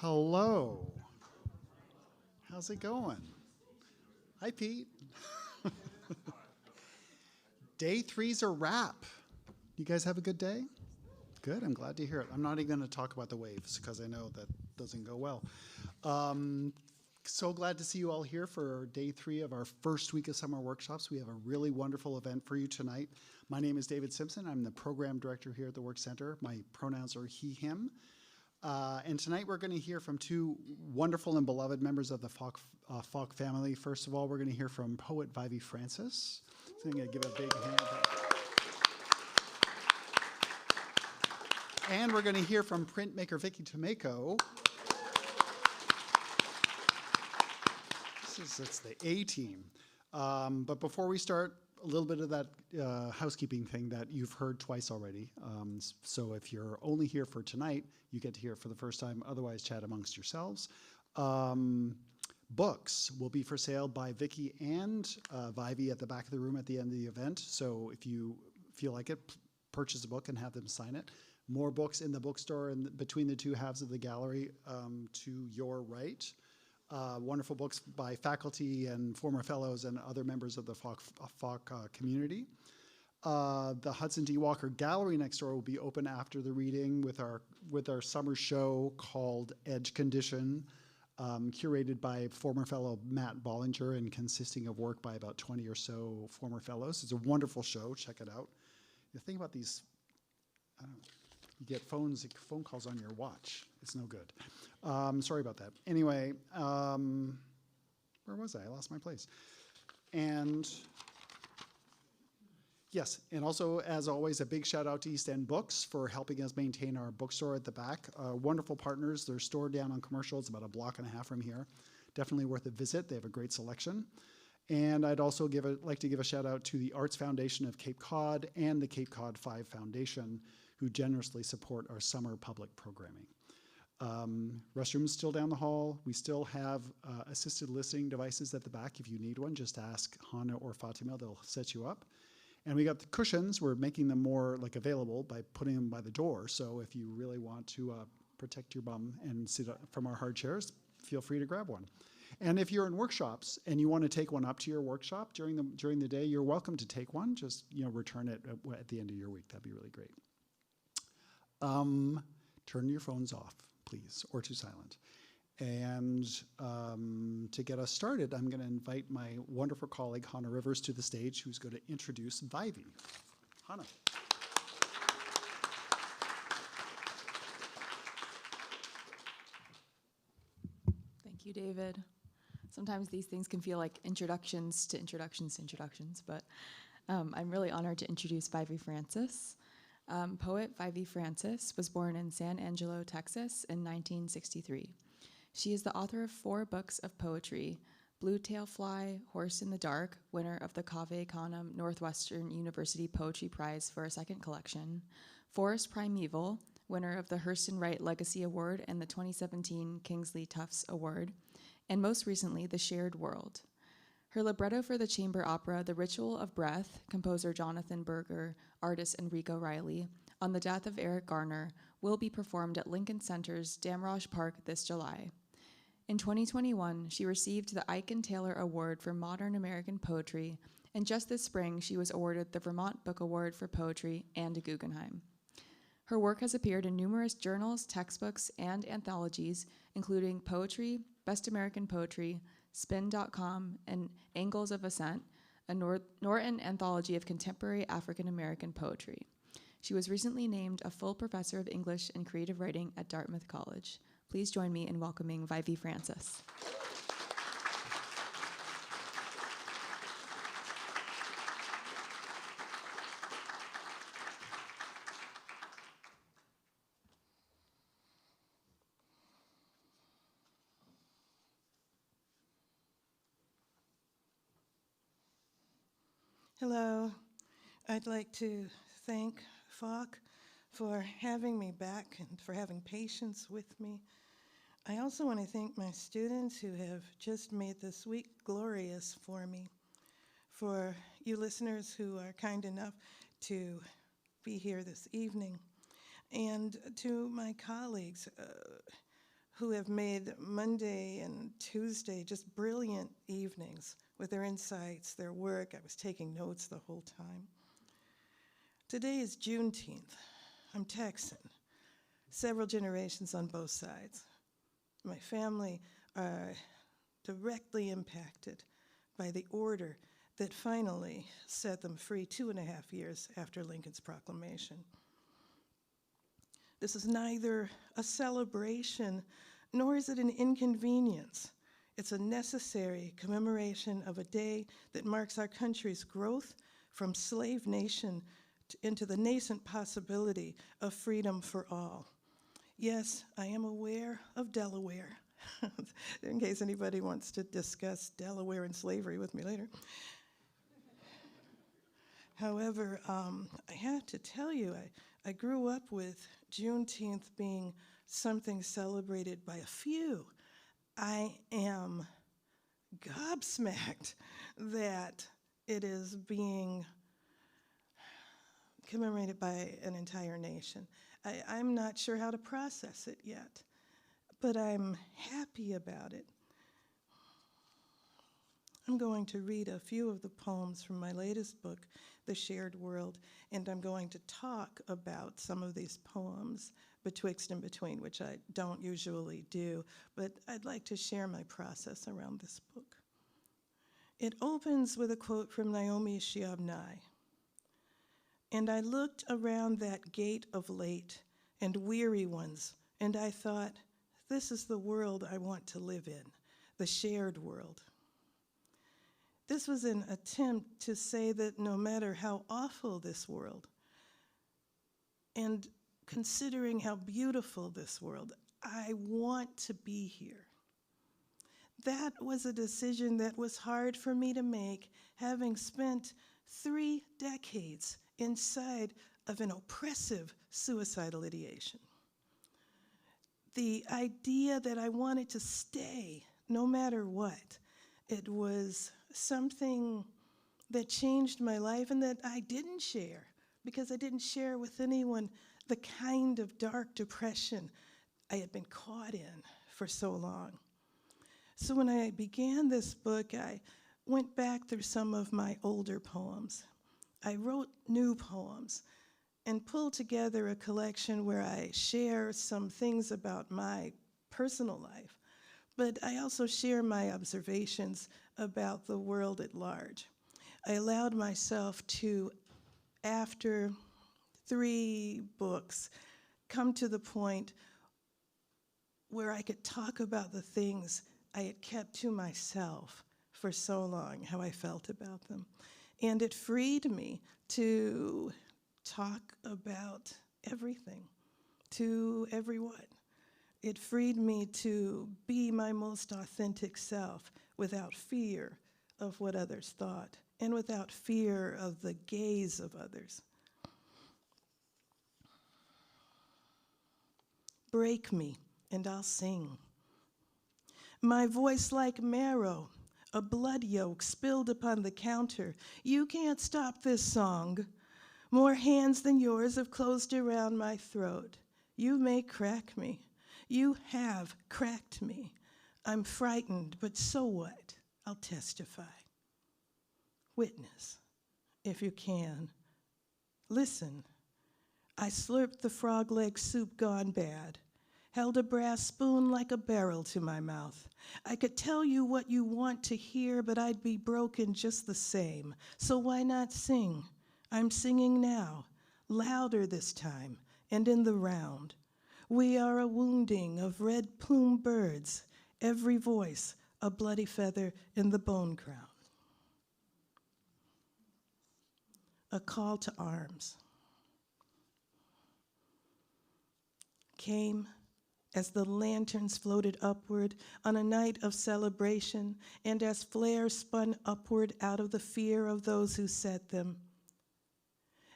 Hello. How's it going? Hi, Pete. Day three's a wrap. You guys have a good day? Good, I'm glad to hear it. I'm not even going to talk about the waves because I know that doesn't go well. So glad to see you all here for day three of our first week of summer workshops. We have a really wonderful event for you tonight. My name is David Simpson. I'm the program director here at the Work Center. My pronouns are he, him. And tonight we're going to hear from two wonderful and beloved members of the FAWC family. First of all, we're going to hear from poet Vievee Francis. So I'm going to give a big hand. And we're going to hear from printmaker Vicky Tomayko. It's the A team. But before we start, a little bit of that housekeeping thing that you've heard twice already. So if you're only here for tonight, you get to hear it for the first time. Otherwise, chat amongst yourselves. Books will be for sale by Vicky and Vievee at the back of the room at the end of the event. So if you feel like it, purchase a book and have them sign it. More books in the bookstore and between the two halves of the gallery to your right. Wonderful books by faculty and former fellows and other members of the FAWC community. The Hudson D. Walker Gallery next door will be open after the reading with our summer show called Edge Condition, curated by former fellow Matt Bollinger and consisting of work by about 20 or so former fellows. It's a wonderful show. Check it out. The thing about these, I don't know, you get phone calls on your watch. It's no good. Sorry about that. Anyway, where was I? I lost my place. And yes, and also, as always, a big shout out to East End Books for helping us maintain our bookstore at the back. Wonderful partners. They're stored down on Commercial. It's about a block and a half from here. Definitely worth a visit. They have a great selection. And I'd also like to give a shout out to the Arts Foundation of Cape Cod and the Cape Cod 5 Foundation, who generously support our summer public programming. Restrooms still down the hall. We still have assisted listening devices at the back. If you need one, just ask Hana or Fatima. They'll set you up. And we got the cushions. We're making them more available by putting them by the door. So if you really want to protect your bum and sit up from our hard chairs, feel free to grab one. And if you're in workshops and you want to take one up to your workshop during the day, you're welcome to take one. Just return it at the end of your week. That'd be really great. Turn your phones off, please, or to silent. And to get us started, I'm going to invite my wonderful colleague, Hannah Rivers, to the stage, who's going to introduce Vievee. Hannah. Thank you, David. Sometimes these things can feel like introductions, but I'm really honored to introduce Vievee Francis. Poet Vievee Francis was born in San Angelo, Texas in 1963. She is the author of 4 books of poetry: Blue Tail Fly, Horse in the Dark, winner of the Canem Northwestern University Poetry Prize for a second collection; Forest Primeval, winner of the Hurston Wright Legacy Award and the 2017 Kingsley Tufts Award; and most recently, The Shared World. Her libretto for the chamber opera The Ritual of Breath, composer Jonathan Berger, artist Enrico Riley, on the death of Eric Garner, will be performed at Lincoln Center's Damrosch Park this July. In 2021, she received the Aiken Taylor Award for Modern American Poetry, and just this spring, she was awarded the Vermont Book Award for Poetry and a Guggenheim. Her work has appeared in numerous journals, textbooks, and anthologies, including Poetry, Best American Poetry, Spin.com, and Angles of Ascent, a Norton anthology of contemporary African American poetry. She was recently named a full professor of English and creative writing at Dartmouth College. Please join me in welcoming Vievee Francis. Hello. I'd like to thank FAWC for having me back and for having patience with me. I also want to thank my students who have just made this week glorious for me. For you listeners who are kind enough to be here this evening. And to my colleagues who have made Monday and Tuesday just brilliant evenings with their insights, their work. I was taking notes the whole time. Today is Juneteenth. I'm Texan, several generations on both sides. My family are directly impacted by the order that finally set them free 2.5 years after Lincoln's proclamation. This is neither a celebration nor is it an inconvenience. It's a necessary commemoration of a day that marks our country's growth from slave nation into the nascent possibility of freedom for all. Yes, I am aware of Delaware, in case anybody wants to discuss Delaware and slavery with me later. However, I have to tell you, I grew up with Juneteenth being something celebrated by a few. I am gobsmacked that it is being commemorated by an entire nation. I'm not sure how to process it yet, but I'm happy about it. I'm going to read a few of the poems from my latest book, The Shared World, and I'm going to talk about some of these poems betwixt and between, which I don't usually do, but I'd like to share my process around this book. It opens with a quote from Naomi Shihab-Nye. And I looked around that gate of late and weary ones, and I thought, this is the world I want to live in, the shared world. This was an attempt to say that no matter how awful this world, and considering how beautiful this world, I want to be here. That was a decision that was hard for me to make, having spent 3 decades inside of an oppressive suicidal ideation. The idea that I wanted to stay no matter what, it was something that changed my life and that I didn't share because I didn't share with anyone the kind of dark depression I had been caught in for so long. So when I began this book, I went back through some of my older poems. I wrote new poems and pulled together a collection where I share some things about my personal life, but I also share my observations about the world at large. I allowed myself to, after 3 books, come to the point where I could talk about the things I had kept to myself for so long, how I felt about them. And it freed me to talk about everything to everyone. It freed me to be my most authentic self without fear of what others thought and without fear of the gaze of others. Break me and I'll sing. My voice like marrow, a blood yolk spilled upon the counter. You can't stop this song. More hands than yours have closed around my throat. You may crack me. You have cracked me. I'm frightened, but so what? I'll testify. Witness, if you can. Listen. I slurped the frog leg soup gone bad, held a brass spoon like a barrel to my mouth. I could tell you what you want to hear, but I'd be broken just the same. So why not sing? I'm singing now, louder this time, and in the round. We are a wounding of red-plumed birds, every voice a bloody feather in the bone crown. A call to arms. Came as the lanterns floated upward on a night of celebration, and as flares spun upward out of the fear of those who set them.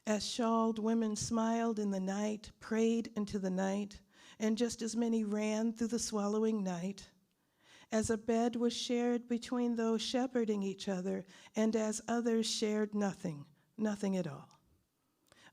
As shawled women smiled in the night, prayed into the night, and just as many ran through the swallowing night. As a bed was shared between those shepherding each other, and as others shared nothing, nothing at all.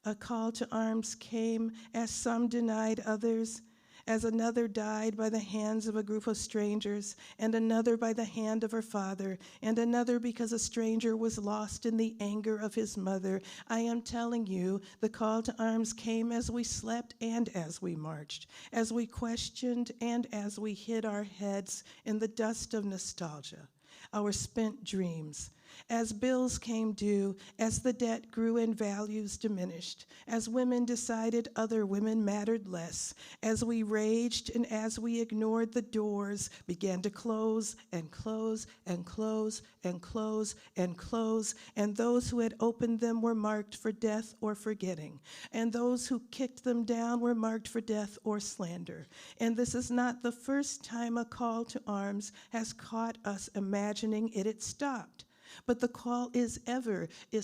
A call to arms came as some denied others, as another died by the hands of a group of strangers, and another by the hand of her father, and another because a stranger was lost in the anger of his mother. I am telling you, the call to arms came as we slept and as we marched, as we questioned and as we hid our heads in the dust of nostalgia, our spent dreams. As bills came due, as the debt grew and values diminished, as women decided other women mattered less, as we raged and as we ignored the doors began to close and close and close and close and close, and those who had opened them were marked for death or forgetting, and those who kicked them down were marked for death or slander. And this is not the first time a call to arms has caught us imagining it had stopped. But the call is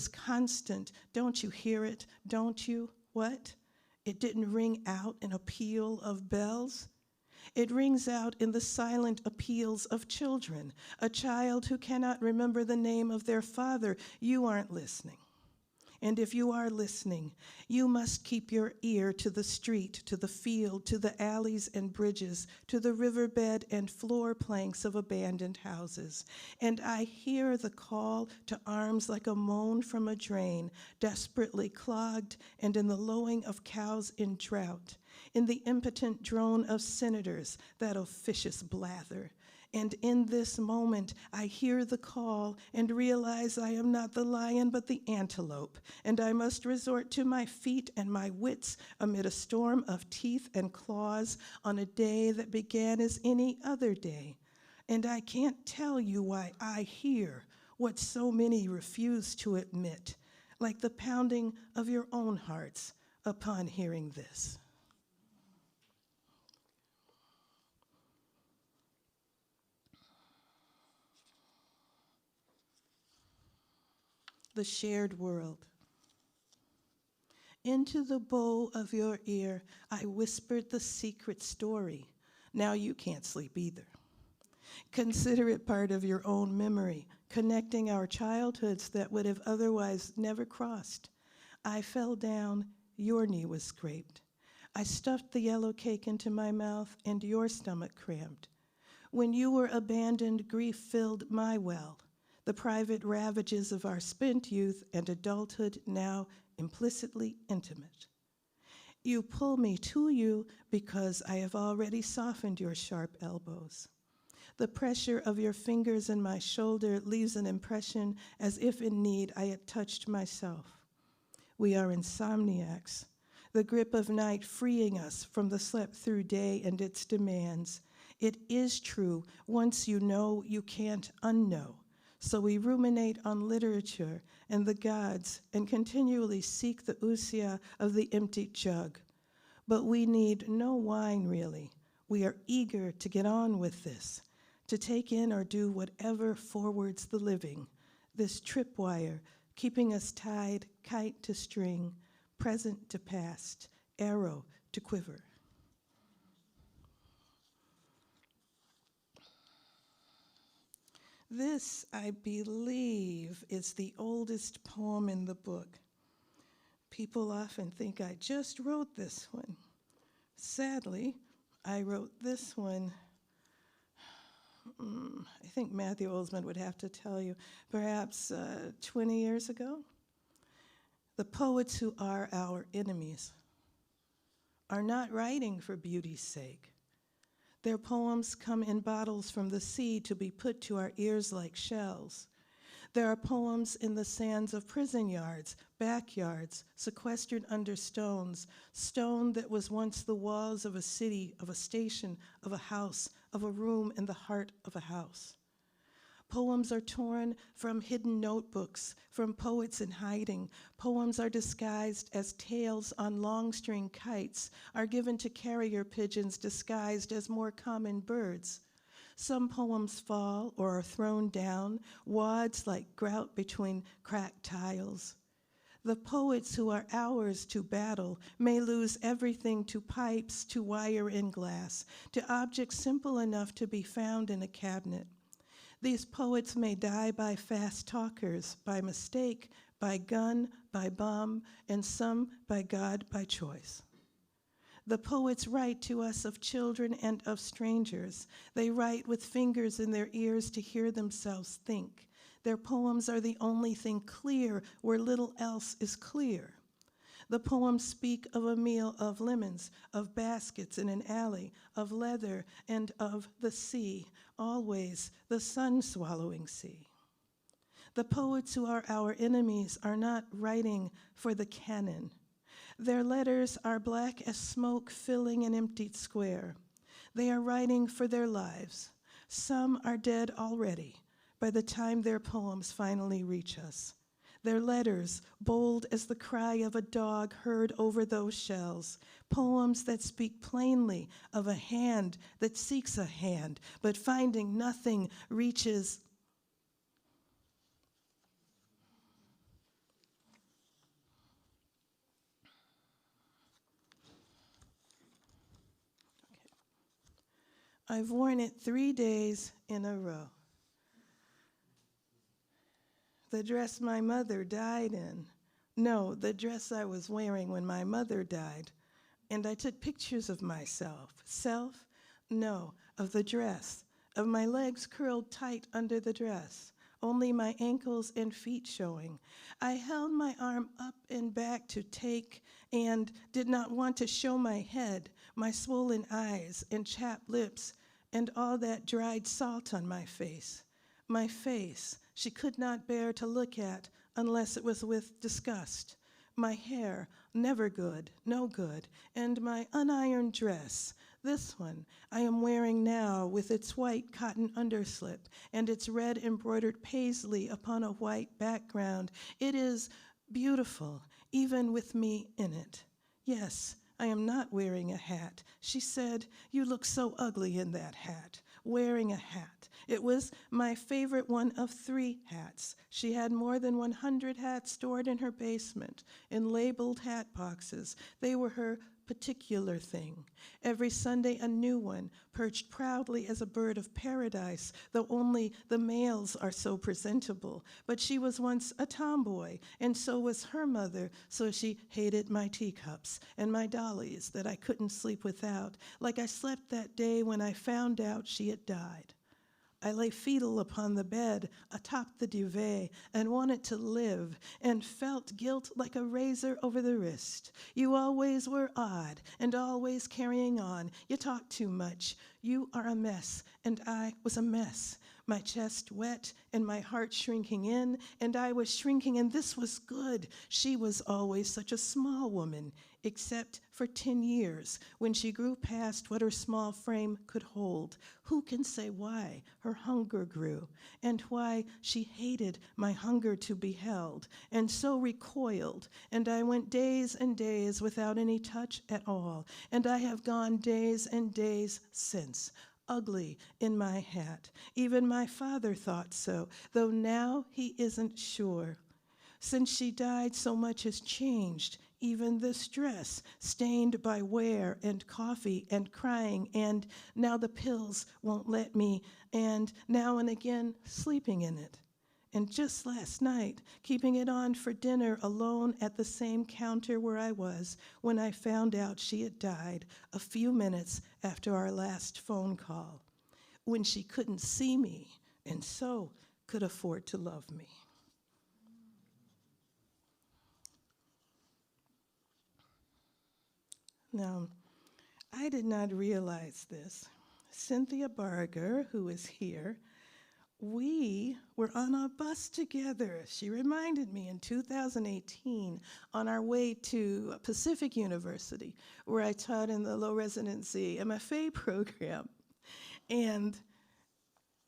constant. Don't you hear it? Don't you? What? It didn't ring out in a peal of bells. It rings out in the silent appeals of children. A child who cannot remember the name of their father. You aren't listening. And if you are listening, you must keep your ear to the street, to the field, to the alleys and bridges, to the riverbed and floor planks of abandoned houses. And I hear the call to arms like a moan from a drain, desperately clogged, and in the lowing of cows in drought, in the impotent drone of senators, that officious blather. And in this moment, I hear the call and realize I am not the lion but the antelope, and I must resort to my feet and my wits amid a storm of teeth and claws on a day that began as any other day. And I can't tell you why I hear what so many refuse to admit, like the pounding of your own hearts upon hearing this. The shared world. Into the bow of your ear, I whispered the secret story. Now you can't sleep either. Consider it part of your own memory, connecting our childhoods that would have otherwise never crossed. I fell down, your knee was scraped. I stuffed the yellow cake into my mouth, and your stomach cramped. When you were abandoned, grief filled my well. The private ravages of our spent youth and adulthood now implicitly intimate. You pull me to you because I have already softened your sharp elbows. The pressure of your fingers in my shoulder leaves an impression as if in need I had touched myself. We are insomniacs, the grip of night freeing us from the slept-through day and its demands. It is true, once you know, you can't unknow. So we ruminate on literature and the gods and continually seek the ousia of the empty jug. But we need no wine, really. We are eager to get on with this, to take in or do whatever forwards the living, this tripwire, keeping us tied, kite to string, present to past, arrow to quiver. This, I believe, is the oldest poem in the book. People often think I just wrote this one. Sadly, I wrote this one, I think Matthew Olsman would have to tell you, perhaps 20 years ago. The poets who are our enemies are not writing for beauty's sake. Their poems come in bottles from the sea to be put to our ears like shells. There are poems in the sands of prison yards, backyards, sequestered under stones, stone that was once the walls of a city, of a station, of a house, of a room in the heart of a house. Poems are torn from hidden notebooks, from poets in hiding. Poems are disguised as tales on long-string kites, are given to carrier pigeons disguised as more common birds. Some poems fall or are thrown down, wads like grout between cracked tiles. The poets who are ours to battle may lose everything to pipes, to wire and glass, to objects simple enough to be found in a cabinet. These poets may die by fast talkers, by mistake, by gun, by bomb, and some by God, by choice. The poets write to us of children and of strangers. They write with fingers in their ears to hear themselves think. Their poems are the only thing clear where little else is clear. The poems speak of a meal of lemons, of baskets in an alley, of leather, and of the sea, always the sun-swallowing sea. The poets who are our enemies are not writing for the canon. Their letters are black as smoke filling an emptied square. They are writing for their lives. Some are dead already by the time their poems finally reach us. Their letters, bold as the cry of a dog heard over those shells, poems that speak plainly of a hand that seeks a hand, but finding nothing reaches. I've worn it 3 days in a row. The dress my mother died in. No, the dress I was wearing when my mother died. And I took pictures of myself. Self? No, of the dress, of my legs curled tight under the dress, only my ankles and feet showing. I held my arm up and back to take and did not want to show my head, my swollen eyes and chapped lips, and all that dried salt on my face. My face she could not bear to look at unless it was with disgust. My hair, never good, no good, and my unironed dress, this one I am wearing now with its white cotton underslip and its red embroidered paisley upon a white background. It is beautiful, even with me in it. Yes, I am not wearing a hat. She said, "You look so ugly in that hat." Wearing a hat. It was my favorite one of 3 hats. She had more than 100 hats stored in her basement in labeled hat boxes. They were her particular thing. Every Sunday a new one, perched proudly as a bird of paradise, though only the males are so presentable. But she was once a tomboy, and so was her mother, so she hated my teacups and my dollies that I couldn't sleep without, like I slept that day when I found out she had died. I lay fetal upon the bed, atop the duvet, and wanted to live, and felt guilt like a razor over the wrist. You always were odd, and always carrying on. You talk too much. You are a mess, and I was a mess. My chest wet, and my heart shrinking in, and I was shrinking, and this was good. She was always such a small woman, except for 10 years, when she grew past what her small frame could hold. Who can say why her hunger grew, and why she hated my hunger to be held, and so recoiled, and I went days and days without any touch at all, and I have gone days and days since, ugly in my hat. Even my father thought so, though now he isn't sure. Since she died, so much has changed, even this dress, stained by wear and coffee and crying, and now the pills won't let me, and now and again sleeping in it. And just last night, keeping it on for dinner alone at the same counter where I was when I found out she had died a few minutes after our last phone call, when she couldn't see me and so could afford to love me. Now, I did not realize this. Cynthia Barger, who is here, we were on a bus together. She reminded me in 2018 on our way to Pacific University, where I taught in the low residency MFA program. And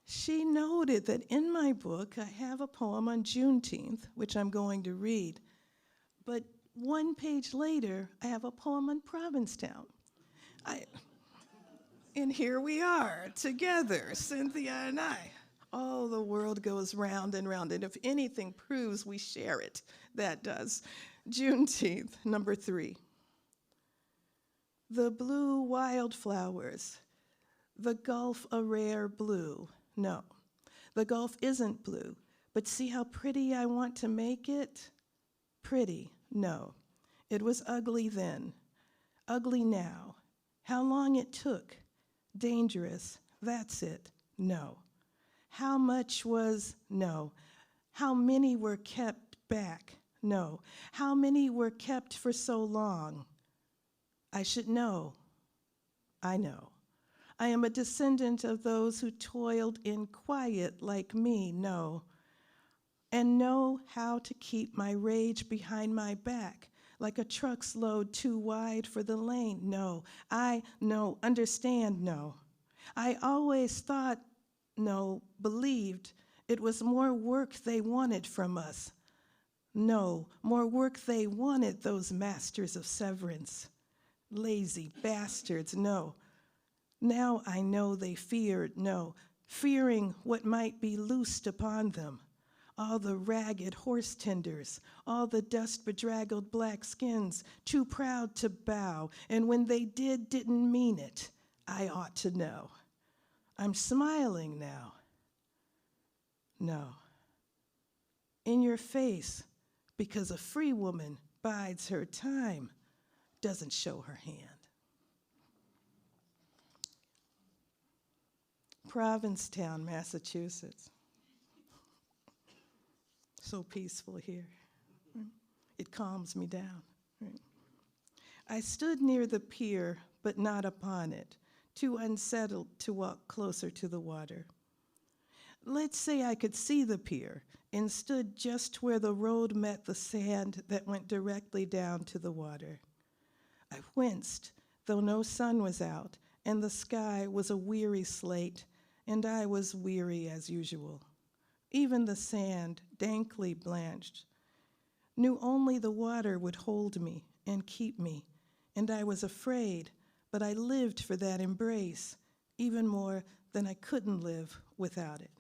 she noted that in my book, I have a poem on Juneteenth, which I'm going to read. But 1 page later, I have a poem on Provincetown. And here we are together, Cynthia and I. Oh, the world goes round and round, and if anything proves we share it, that does. Juneteenth, number 3. The blue wildflowers, the Gulf a rare blue. No, the Gulf isn't blue, but see how pretty I want to make it? Pretty, no. It was ugly then, ugly now, How long it took? Dangerous. That's it. No. How much was? No. How many were kept back? No. How many were kept for so long? I should know. I know. I am a descendant of those who toiled in quiet like me, no. And know how to keep my rage behind my back, like a truck's load too wide for the lane, no. I know, understand, no. I always thought, no, believed it was more work they wanted from us. No, more work they wanted, those masters of severance. Lazy bastards, no. Now I know they feared, no, fearing what might be loosed upon them. All the ragged horse tenders, all the dust-bedraggled black skins, too proud to bow, and when they didn't mean it. I ought to know. I'm smiling now. No. In your face, because a free woman bides her time, doesn't show her hand. Provincetown, Massachusetts. So peaceful here. It calms me down. I stood near the pier, but not upon it, too unsettled to walk closer to the water. Let's say I could see the pier and stood just where the road met the sand that went directly down to the water. I winced, though no sun was out, and the sky was a weary slate, and I was weary as usual. Even the sand, dankly blanched, knew only the water would hold me and keep me, and I was afraid, but I lived for that embrace, even more than I couldn't live without it.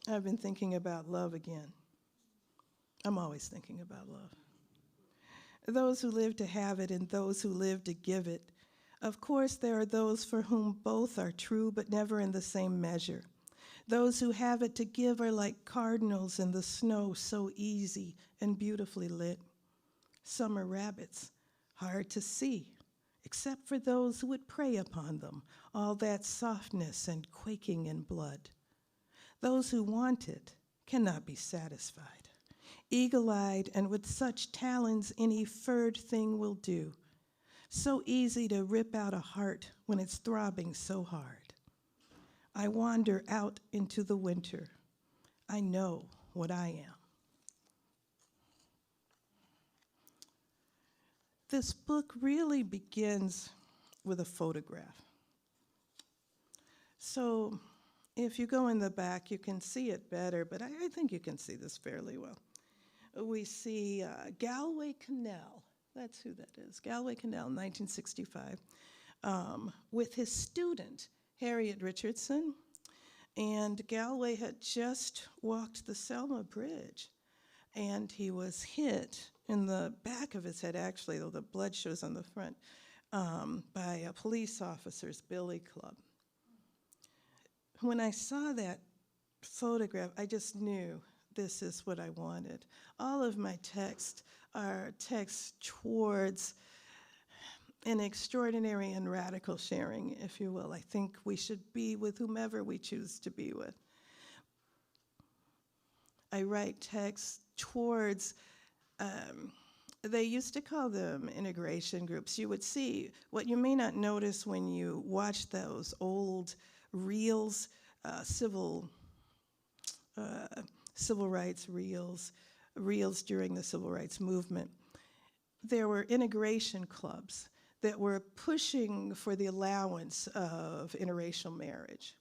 I've been thinking about love again. I'm always thinking about love. Those who live to have it and those who live to give it. Of course, there are those for whom both are true, but never in the same measure. Those who have it to give are like cardinals in the snow, so easy and beautifully lit. Summer rabbits, hard to see, except for those who would prey upon them, all that softness and quaking in blood. Those who want it cannot be satisfied. Eagle-eyed and with such talons any furred thing will do. So easy to rip out a heart when it's throbbing so hard. I wander out into the winter. I know what I am. This book really begins with a photograph. So if you go in the back, you can see it better, but I think you can see this fairly well. We see Galway Canal. That's who that is. Galway Canal, 1965, with his student, Harriet Richardson. And Galway had just walked the Selma Bridge, and he was hit in the back of his head, actually, though the blood shows on the front, by a police officer's billy club. When I saw that photograph, I just knew this is what I wanted. All of my texts are texts towards an extraordinary and radical sharing, if you will. I think we should be with whomever we choose to be with. I write texts towards, they used to call them integration groups. You would see what you may not notice when you watch those old reels, civil rights reels during the civil rights movement. There were integration clubs that were pushing for the allowance of interracial marriage.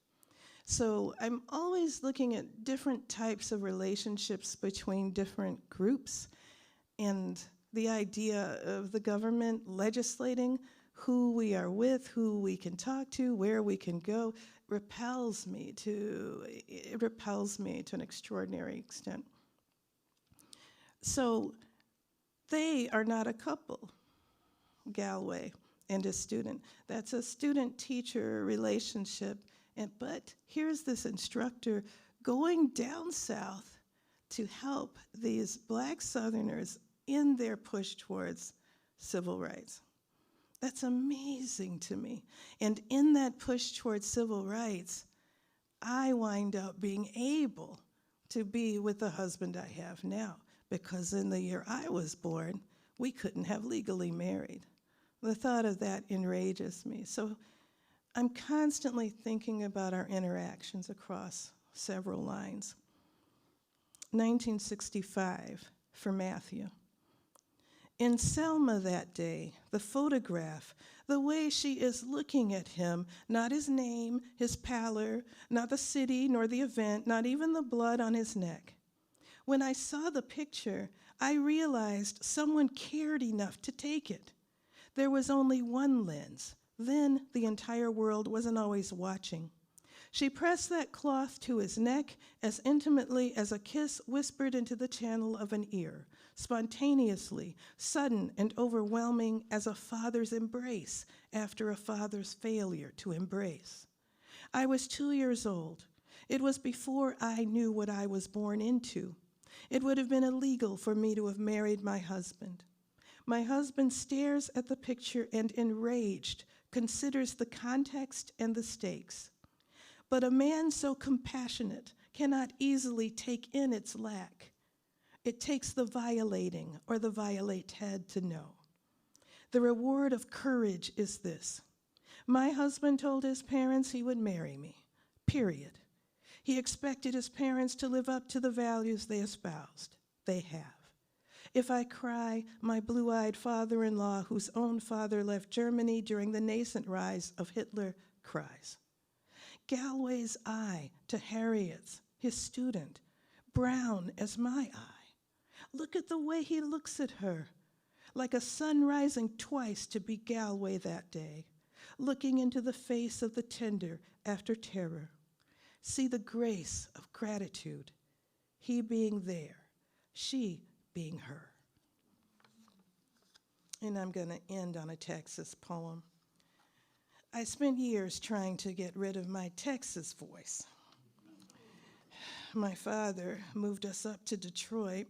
So I'm always looking at different types of relationships between different groups, and the idea of the government legislating who we are with, who we can talk to, where we can go, repels me to an extraordinary extent. So they are not a couple, Galway and a student. That's a student-teacher relationship. But here's this instructor going down south to help these black Southerners in their push towards civil rights. That's amazing to me. And in that push towards civil rights, I wind up being able to be with the husband I have now, because in the year I was born, we couldn't have legally married. The thought of that enrages me. So I'm constantly thinking about our interactions across several lines. 1965 for Matthew. In Selma that day, the photograph, the way she is looking at him, not his name, his pallor, not the city, nor the event, not even the blood on his neck. When I saw the picture, I realized someone cared enough to take it. There was only one lens. Then the entire world wasn't always watching. She pressed that cloth to his neck as intimately as a kiss whispered into the channel of an ear, spontaneously, sudden and overwhelming as a father's embrace after a father's failure to embrace. I was 2 years old. It was before I knew what I was born into. It would have been illegal for me to have married my husband. My husband stares at the picture and, enraged, considers the context and the stakes. But a man so compassionate cannot easily take in its lack. It takes the violating or the violated to know. The reward of courage is this. My husband told his parents he would marry me, period. He expected his parents to live up to the values they espoused. They have. If I cry, my blue-eyed father-in-law, whose own father left Germany during the nascent rise of Hitler, cries. Galway's eye to Harriet's, his student, brown as my eye. Look at the way he looks at her, like a sun rising twice to be Galway that day, looking into the face of the tender after terror. See the grace of gratitude, he being there, she being her. And I'm going to end on a Texas poem. I spent years trying to get rid of my Texas voice. My father moved us up to Detroit,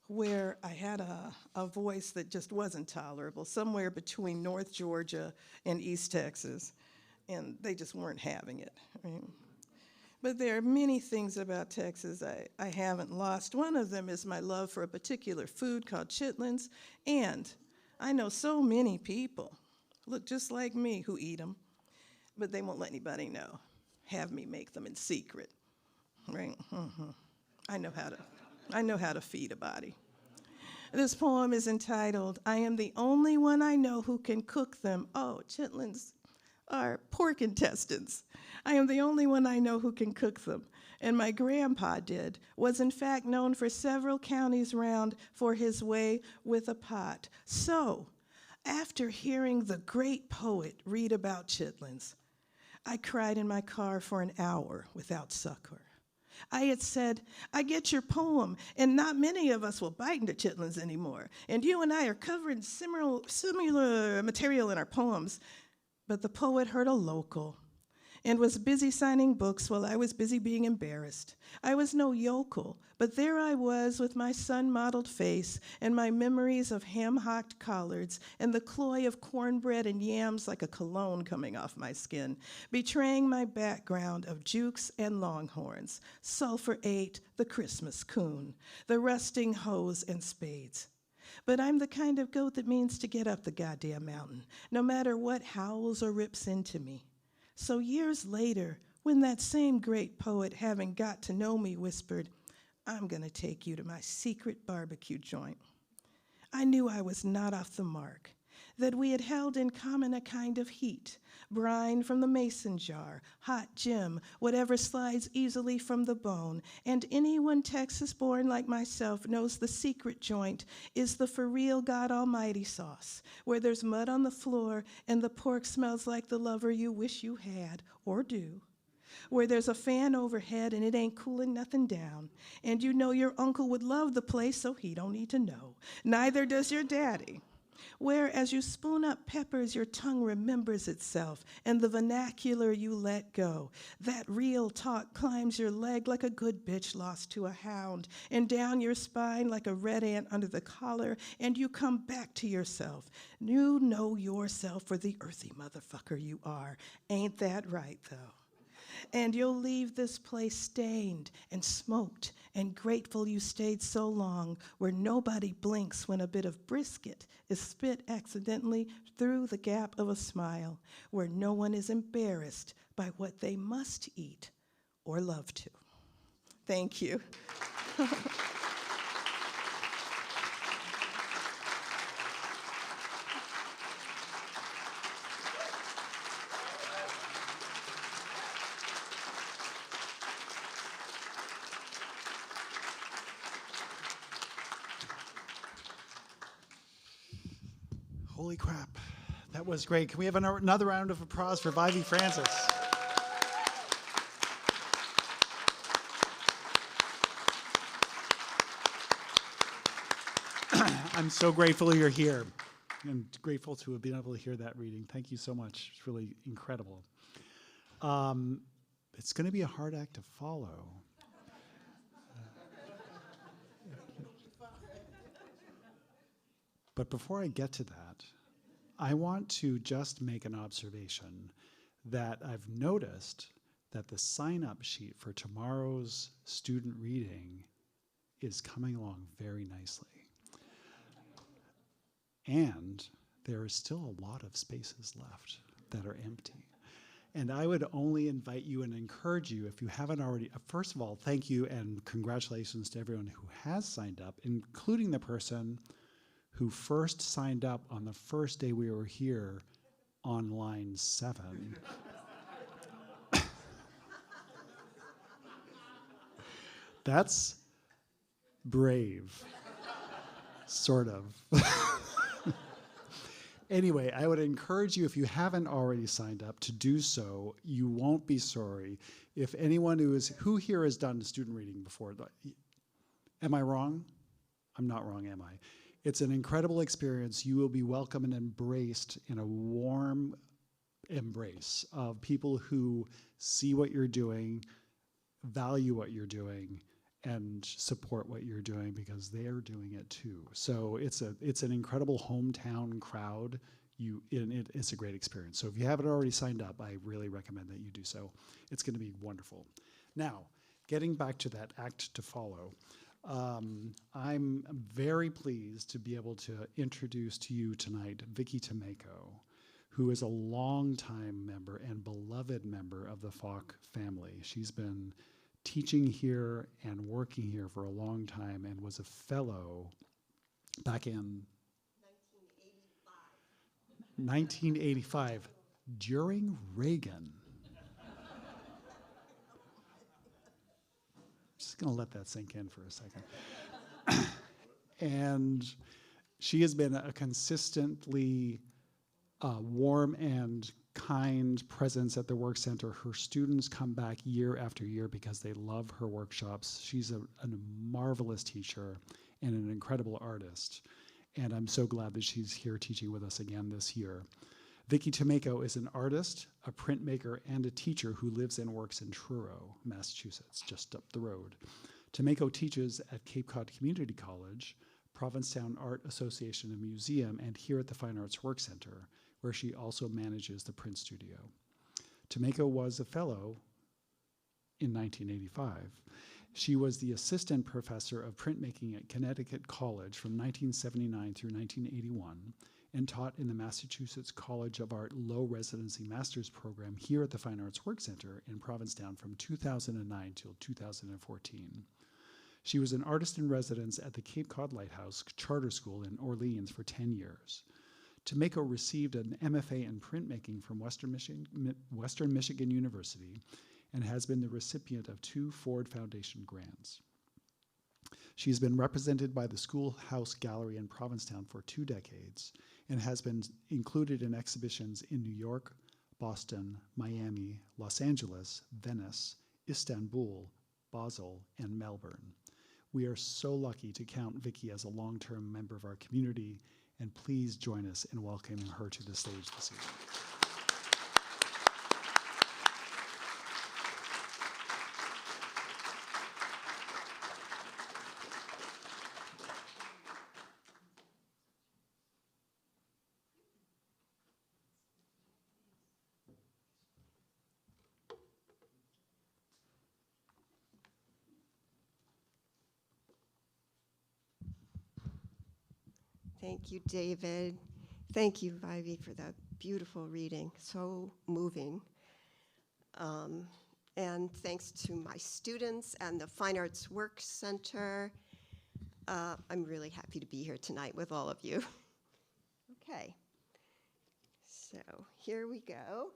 where I had a voice that just wasn't tolerable, somewhere between North Georgia and East Texas, and they just weren't having it. Right? But there are many things about Texas I haven't lost. One of them is my love for a particular food called chitlins, and I know so many people look just like me who eat them, but they won't let anybody know. Have me make them in secret, right? Mm-hmm. I know how to feed a body. This poem is entitled, I Am the Only One I Know Who Can Cook Them. Oh, chitlins are pork intestines. I am the only one I know who can cook them. And my grandpa was in fact known for several counties round for his way with a pot. So, after hearing the great poet read about chitlins, I cried in my car for an hour without succor. I had said, I get your poem, and not many of us will bite into chitlins anymore, and you and I are covering similar material in our poems. But the poet heard a local and was busy signing books while I was busy being embarrassed. I was no yokel, but there I was with my sun-mottled face and my memories of ham-hocked collards and the cloy of cornbread and yams like a cologne coming off my skin, betraying my background of jukes and longhorns, sulfur 8, the Christmas coon, the rusting hoes and spades. But I'm the kind of goat that means to get up the goddamn mountain, no matter what howls or rips into me. So years later, when that same great poet, having got to know me, whispered, I'm gonna take you to my secret barbecue joint, I knew I was not off the mark, that we had held in common a kind of heat, brine from the mason jar, hot Jim, whatever slides easily from the bone, and anyone Texas-born like myself knows the secret joint is the for real God Almighty sauce, where there's mud on the floor and the pork smells like the lover you wish you had, or do, where there's a fan overhead and it ain't cooling nothing down, and you know your uncle would love the place so he don't need to know, neither does your daddy. where as you spoon up peppers, your tongue remembers itself and the vernacular you let go. That real talk climbs your leg like a good bitch lost to a hound, and down your spine like a red ant under the collar, and you come back to yourself. You know yourself for the earthy motherfucker you are. Ain't that right, though? And you'll leave this place stained and smoked and grateful you stayed so long, where nobody blinks when a bit of brisket is spit accidentally through the gap of a smile, where no one is embarrassed by what they must eat or love to. Thank you. Holy crap, that was great. Can we have another round of applause for Vievee Francis? I'm so grateful you're here and grateful to have been able to hear that reading. Thank you so much. It's really incredible. It's going to be a hard act to follow. But before I get to that, I want to just make an observation that I've noticed that the sign-up sheet for tomorrow's student reading is coming along very nicely. And there is still a lot of spaces left that are empty. And I would only invite you and encourage you, if you haven't already, first of all, thank you and congratulations to everyone who has signed up, including the person who first signed up on the first day we were here on line 7. That's brave, sort of. Anyway, I would encourage you, if you haven't already signed up, to do so. You won't be sorry. If anyone who here has done student reading before, am I wrong? I'm not wrong, am I? It's an incredible experience. You will be welcomed and embraced in a warm embrace of people who see what you're doing, value what you're doing, and support what you're doing because they're doing it too. So it's an incredible hometown crowd. It's a great experience. So if you haven't already signed up, I really recommend that you do so. It's going to be wonderful. Now, getting back to that act to follow, I'm very pleased to be able to introduce to you tonight Vicky Tomayko, who is a longtime member and beloved member of the FAWC family. She's been teaching here and working here for a long time and was a fellow back in 1985 during Reagan. Just going to let that sink in for a second. And she has been a consistently warm and kind presence at the work center. Her students come back year after year because they love her workshops. She's a marvelous teacher and an incredible artist. And I'm so glad that she's here teaching with us again this year. Vicky Tomayko is an artist, a printmaker, and a teacher who lives and works in Truro, Massachusetts, just up the road. Tomayko teaches at Cape Cod Community College, Provincetown Art Association and Museum, and here at the Fine Arts Work Center, where she also manages the print studio. Tomayko was a fellow in 1985. She was the assistant professor of printmaking at Connecticut College from 1979 through 1981 and taught in the Massachusetts College of Art Low Residency Master's Program here at the Fine Arts Work Center in Provincetown from 2009 till 2014. She was an artist in residence at the Cape Cod Lighthouse Charter School in Orleans for 10 years. Tomayko received an MFA in printmaking from Western Michigan University and has been the recipient of 2 Ford Foundation grants. She has been represented by the Schoolhouse Gallery in Provincetown for 2 decades and has been included in exhibitions in New York, Boston, Miami, Los Angeles, Venice, Istanbul, Basel, and Melbourne. We are so lucky to count Vicky as a long-term member of our community, and please join us in welcoming her to the stage this evening. Thank you, David. Thank you, Vievee, for that beautiful reading. So moving. And thanks to my students and the Fine Arts Work Center. I'm really happy to be here tonight with all of you. Okay. So here we go.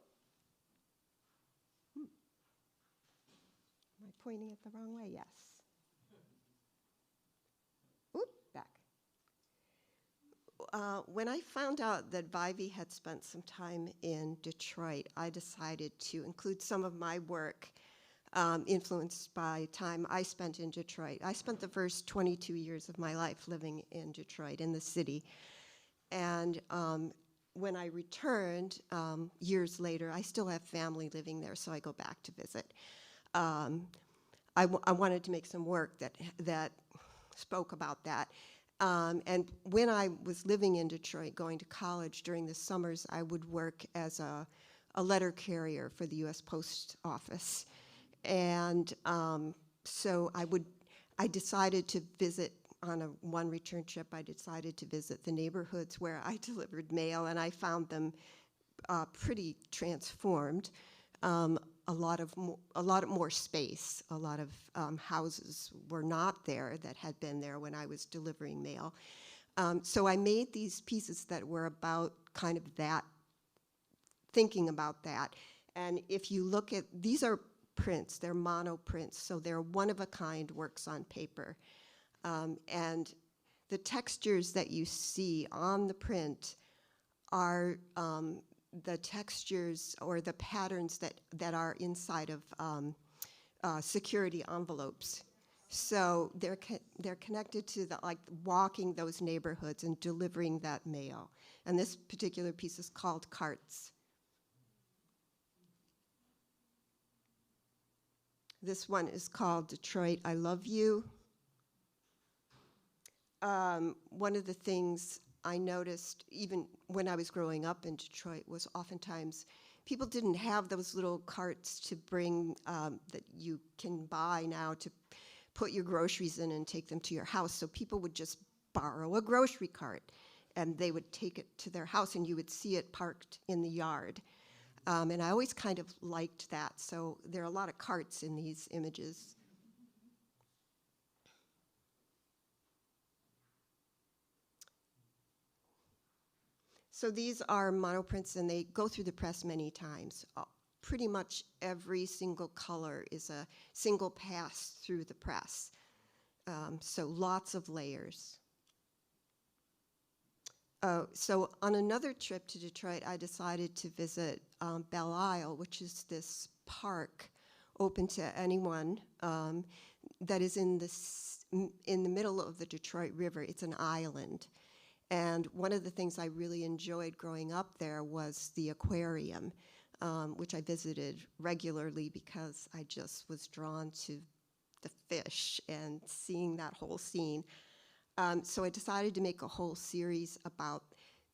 Am I pointing it the wrong way? Yes. Oop, back. When I found out that Vievee had spent some time in Detroit, I decided to include some of my work influenced by time I spent in Detroit. I spent the first 22 years of my life living in Detroit, in the city. And when I returned years later, I still have family living there, so I go back to visit. I wanted to make some work that spoke about that. And when I was living in Detroit, going to college during the summers, I would work as a letter carrier for the U.S. Post Office. And so I decided to visit, on one return trip, I decided to visit the neighborhoods where I delivered mail, and I found them pretty transformed. A lot more space. A lot of houses were not there that had been there when I was delivering mail. So I made these pieces that were about kind of that, thinking about that. And if you look at, these are prints, they're mono prints, so they're one-of-a-kind works on paper. And the textures that you see on the print are the textures or the patterns that are inside of security envelopes. So they're connected to like walking those neighborhoods and delivering that mail. And this particular piece is called Carts. This one is called Detroit, I Love You. One of the things I noticed, even when I was growing up in Detroit, was oftentimes people didn't have those little carts to bring that you can buy now to put your groceries in and take them to your house. So people would just borrow a grocery cart, and they would take it to their house, and you would see it parked in the yard. And I always kind of liked that. So there are a lot of carts in these images. So these are monoprints, and they go through the press many times. Pretty much every single color is a single pass through the press. So lots of layers. So on another trip to Detroit, I decided to visit Belle Isle, which is this park open to anyone that is in the middle of the Detroit River. It's an island. And one of the things I really enjoyed growing up there was the aquarium, which I visited regularly because I just was drawn to the fish and seeing that whole scene. So I decided to make a whole series about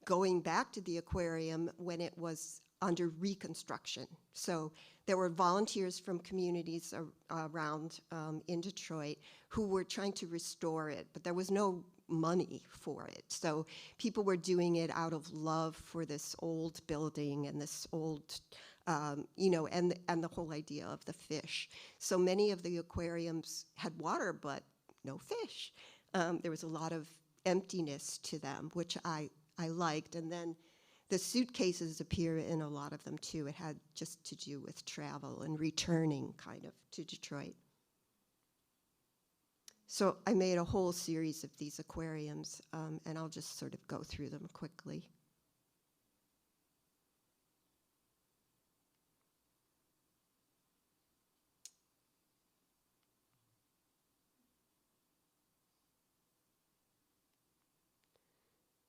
going back to the aquarium when it was under reconstruction. So there were volunteers from communities around in Detroit who were trying to restore it, but there was no money for it. So people were doing it out of love for this old building and this old, and the whole idea of the fish. So many of the aquariums had water, but no fish. There was a lot of emptiness to them, which I liked. And then the suitcases appear in a lot of them too. It had just to do with travel and returning kind of to Detroit. So I made a whole series of these aquariums, and I'll just sort of go through them quickly.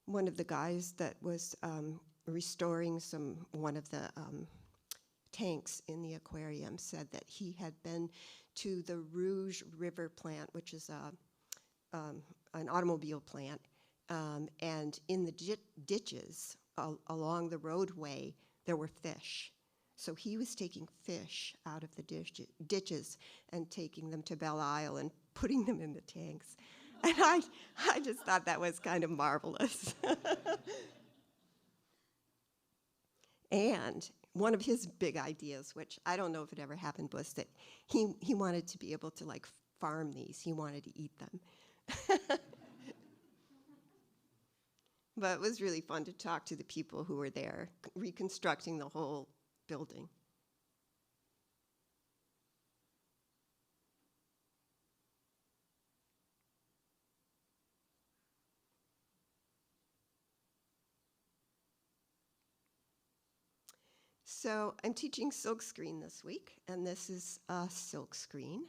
one of the guys that was restoring one of the tanks in the aquarium said that he had been to the Rouge River plant, which is an automobile plant, and in the ditches along the roadway, there were fish. So he was taking fish out of the ditches and taking them to Belle Isle and putting them in the tanks. And I just thought that was kind of marvelous. And one of his big ideas, which I don't know if it ever happened, was that he wanted to be able to like farm these. He wanted to eat them. But it was really fun to talk to the people who were there, reconstructing the whole building. So I'm teaching silkscreen this week, and this is a silkscreen.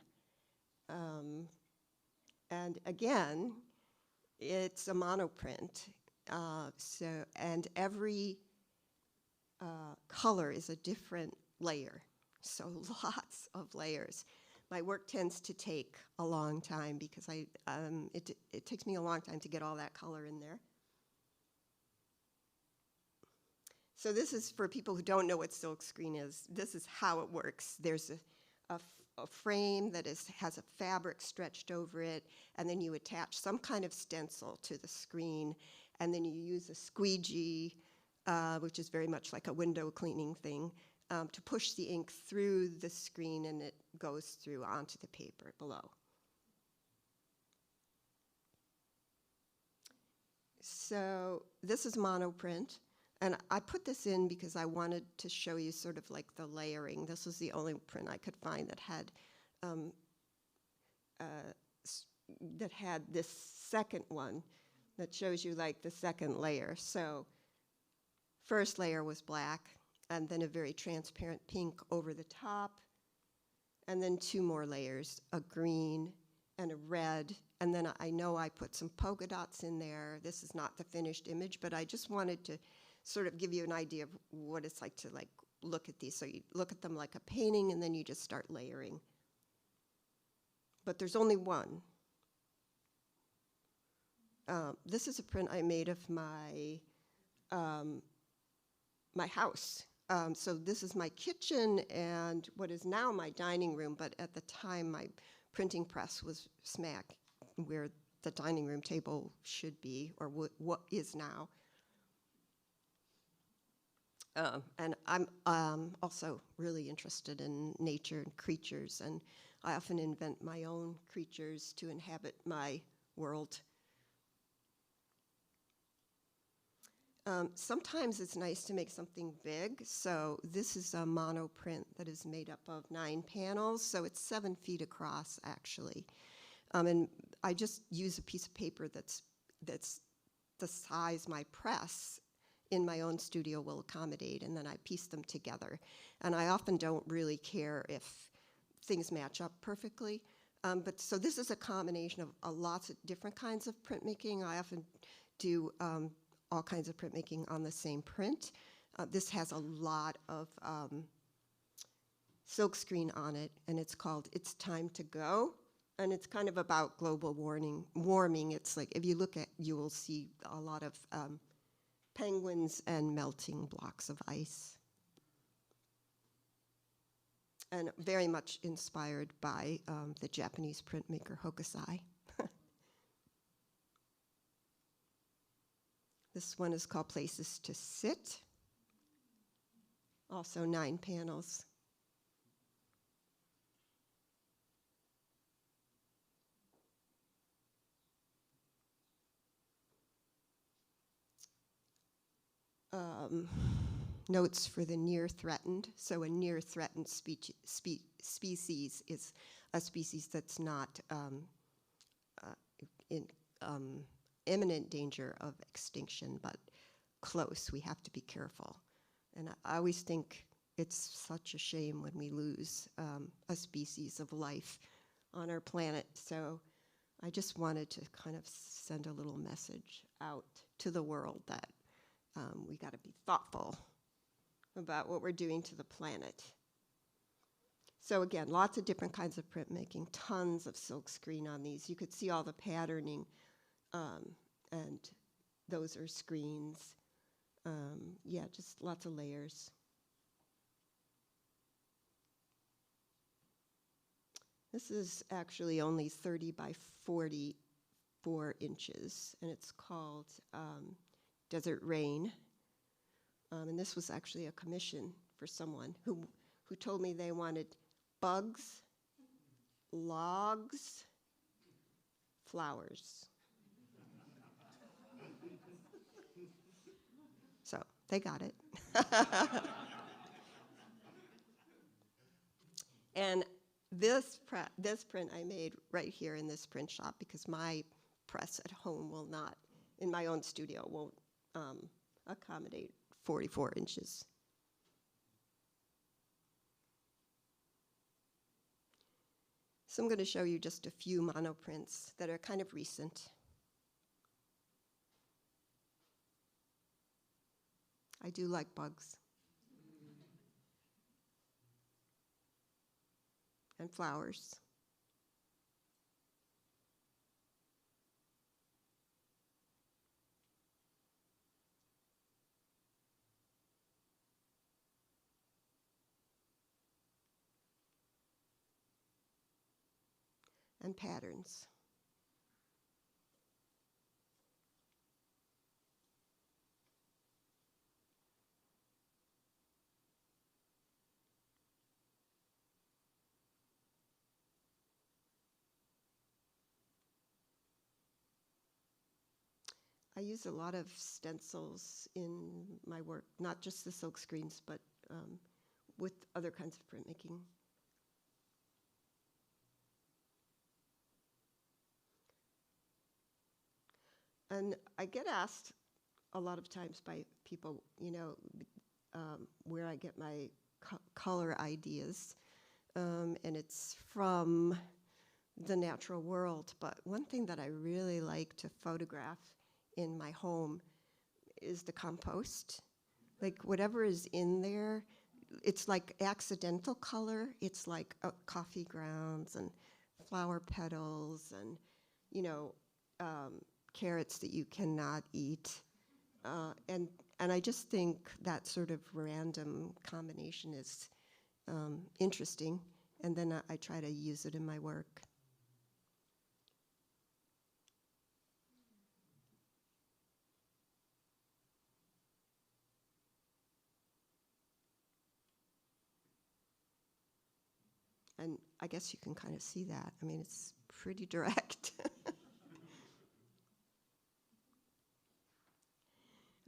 And again, it's a monoprint. And every color is a different layer, so lots of layers. My work tends to take a long time because it takes me a long time to get all that color in there. So this is for people who don't know what silkscreen is. This is how it works. There's a frame that has a fabric stretched over it, and then you attach some kind of stencil to the screen, and then you use a squeegee, which is very much like a window cleaning thing, to push the ink through the screen, and it goes through onto the paper below. So this is monoprint, and I put this in because I wanted to show you sort of like the layering. This was the only print I could find that had this second one that shows you like the second layer. So first layer was black, and then a very transparent pink over the top, and then two more layers, a green and a red, and then I know I put some polka dots in there. This is not the finished image, but I just wanted to sort of give you an idea of what it's like to like look at these. So you look at them like a painting, and then you just start layering. But there's only one. This is a print I made of my my house. So this is my kitchen and what is now my dining room, but at the time my printing press was smack where the dining room table should be, or what is now. And I'm also really interested in nature and creatures, and I often invent my own creatures to inhabit my world. Sometimes it's nice to make something big, so this is a monoprint that is made up of 9 panels, so it's 7 feet across, actually. And I just use a piece of paper that's the size my press in my own studio will accommodate, and then I piece them together. And I often don't really care if things match up perfectly. But so this is a combination of lots of different kinds of printmaking. I often do all kinds of printmaking on the same print. This has a lot of silkscreen on it, and it's called It's Time to Go. And it's kind of about global warming. It's like, if you look at, you will see a lot of penguins and melting blocks of ice. And very much inspired by the Japanese printmaker Hokusai. This one is called Places to Sit. Also 9 panels. Notes for the near threatened. So a near threatened species is a species that's not in imminent danger of extinction, but close. We have to be careful. And I always think it's such a shame when we lose a species of life on our planet. So I just wanted to kind of send a little message out to the world that we got to be thoughtful about what we're doing to the planet. So again, lots of different kinds of printmaking, tons of silkscreen on these. You could see all the patterning, and those are screens. Yeah, just lots of layers. This is actually only 30 by 44 inches, and it's called Desert Rain. And this was actually a commission for someone who told me they wanted bugs, logs, flowers. So they got it. And this print I made right here in this print shop, because my press at home will not, in my own studio, won't accommodate 44 inches. So I'm going to show you just a few monoprints that are kind of recent. I do like bugs. And flowers. And patterns. I use a lot of stencils in my work, not just the silk screens, but with other kinds of printmaking. And I get asked a lot of times by people, where I get my color ideas, and it's from the natural world. But one thing that I really like to photograph in my home is the compost. Like whatever is in there, it's like accidental color. It's like coffee grounds and flower petals and, carrots that you cannot eat. And I just think that sort of random combination is interesting. And then I try to use it in my work. And I guess you can kind of see that. I mean, it's pretty direct.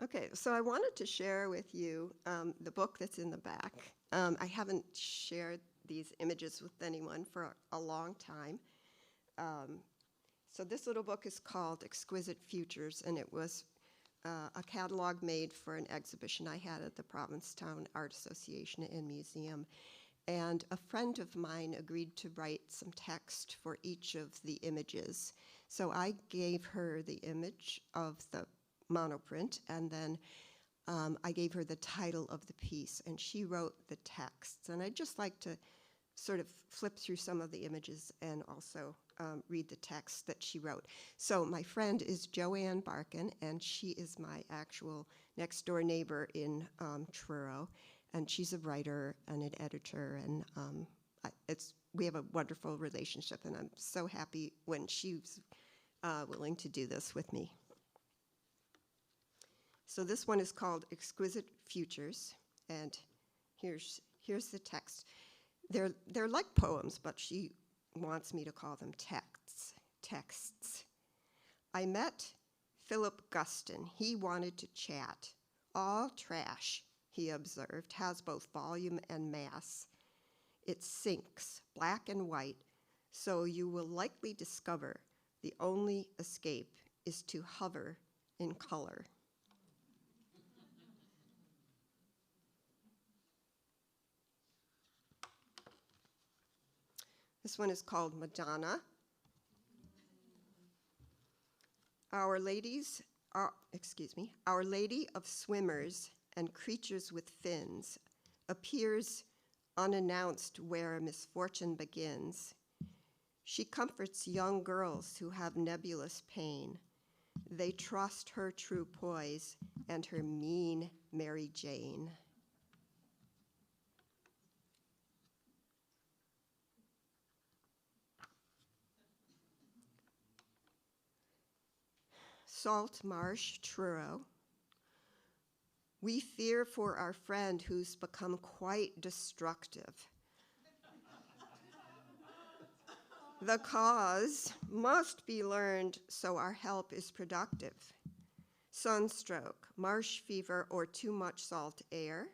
Okay, so I wanted to share with you the book that's in the back. I haven't shared these images with anyone for a long time. So this little book is called Exquisite Futures, and it was a catalog made for an exhibition I had at the Provincetown Art Association and Museum. And a friend of mine agreed to write some text for each of the images. So I gave her the image of the monoprint, and then I gave her the title of the piece, and she wrote the texts. And I'd just like to sort of flip through some of the images and also read the text that she wrote. So my friend is Joanne Barkin, and she is my actual next door neighbor in Truro. And she's a writer and an editor, and we have a wonderful relationship, and I'm so happy when she's willing to do this with me. So this one is called Exquisite Futures, and here's the text. They're like poems, but she wants me to call them texts. I met Philip Guston. He wanted to chat. All trash, he observed, has both volume and mass. It sinks, black and white, so you will likely discover the only escape is to hover in color. This one is called Madonna. Our Lady of Swimmers and Creatures with Fins appears unannounced where misfortune begins. She comforts young girls who have nebulous pain. They trust her true poise and her mean Mary Jane. Salt Marsh, Truro. We fear for our friend who's become quite destructive. The cause must be learned so our help is productive. Sunstroke, marsh fever, or too much salt air,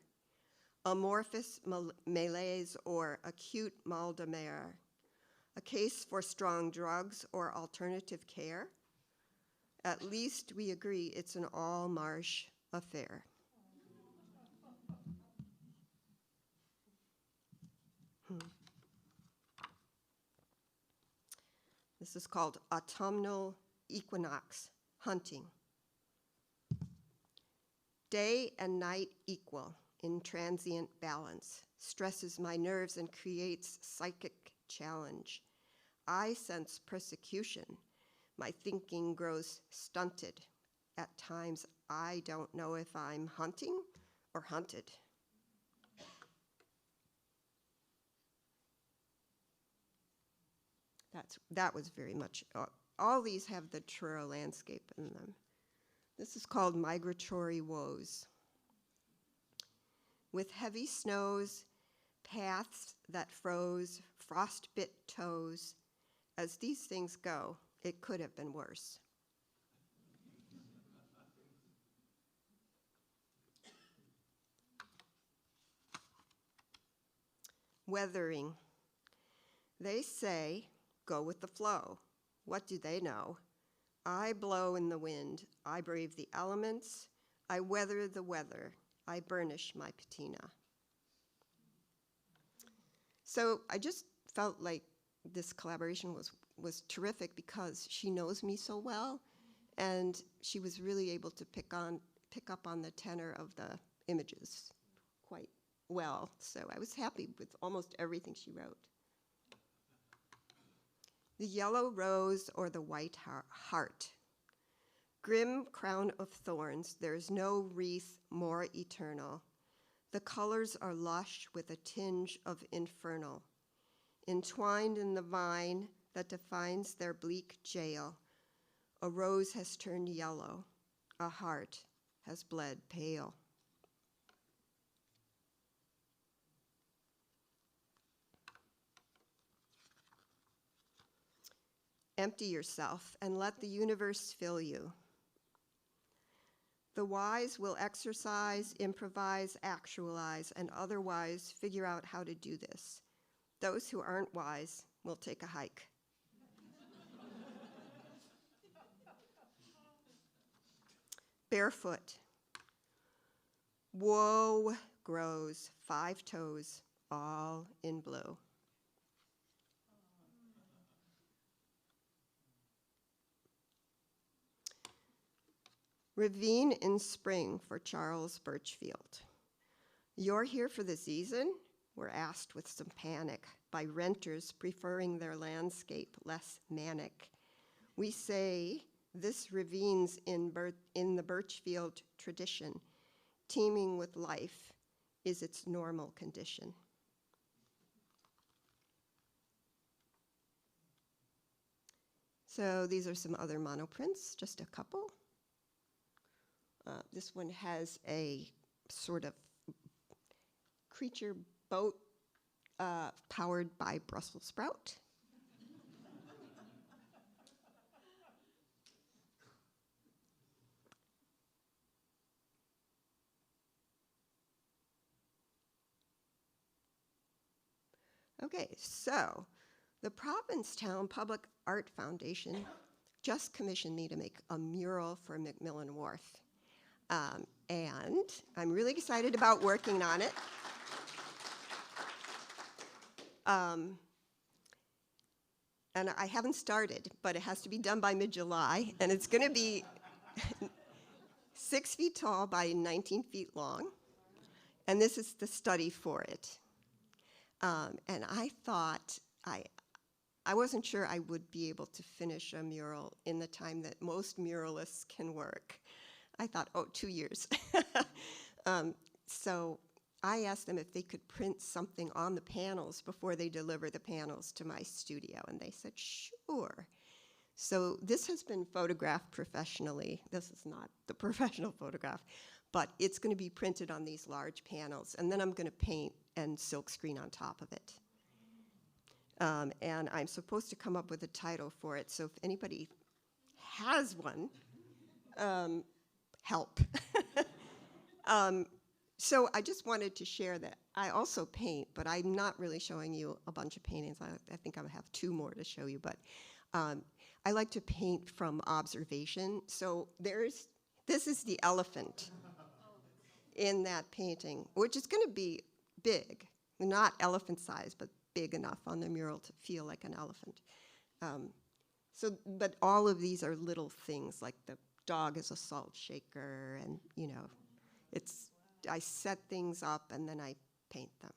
amorphous malaise or acute mal de mer, a case for strong drugs or alternative care. At least we agree it's an all-marsh affair. This is called autumnal equinox hunting. Day and night equal in transient balance, stresses my nerves and creates psychic challenge. I sense persecution. My thinking grows stunted. At times, I don't know if I'm hunting or hunted. That was very much, all these have the Truro landscape in them. This is called Migratory Woes. With heavy snows, paths that froze, frost-bit toes, as these things go, it could have been worse. Weathering. They say, go with the flow. What do they know? I blow in the wind. I brave the elements. I weather the weather. I burnish my patina. So I just felt like this collaboration was terrific because she knows me so well, and she was really able to pick up on the tenor of the images quite well. So I was happy with almost everything she wrote. The yellow rose or the white heart. Grim crown of thorns, there's no wreath more eternal. The colors are lush with a tinge of infernal. Entwined in the vine that defines their bleak jail, a rose has turned yellow, a heart has bled pale. Empty yourself and let the universe fill you. The wise will exercise, improvise, actualize, and otherwise figure out how to do this. Those who aren't wise will take a hike. Barefoot. Woe grows 5 toes, all in blue. Ravine in spring for Charles Birchfield. You're here for the season? We're asked with some panic by renters preferring their landscape less manic. We say this ravine's in the Birchfield tradition, teeming with life is its normal condition. So these are some other monoprints, just a couple. This one has a sort of creature boat powered by Brussels sprout. Okay, so the Provincetown Public Art Foundation just commissioned me to make a mural for Macmillan Wharf. And I'm really excited about working on it. and I haven't started, but it has to be done by mid-July, and it's going to be 6 feet tall by 19 feet long, and this is the study for it. And I thought, I wasn't sure I would be able to finish a mural in the time that most muralists can work. I thought, 2 years. So I asked them if they could print something on the panels before they deliver the panels to my studio, and they said, sure. So this has been photographed professionally. This is not the professional photograph, but it's going to be printed on these large panels, and then I'm going to paint and silkscreen on top of it. And I'm supposed to come up with a title for it, so if anybody has one, help. So I just wanted to share that I also paint, but I'm not really showing you a bunch of paintings. I think I have 2 more to show you, but I like to paint from observation. So this is the elephant in that painting, which is going to be big, not elephant size, but big enough on the mural to feel like an elephant. But all of these are little things, like the dog is a salt shaker, and I set things up and then I paint them.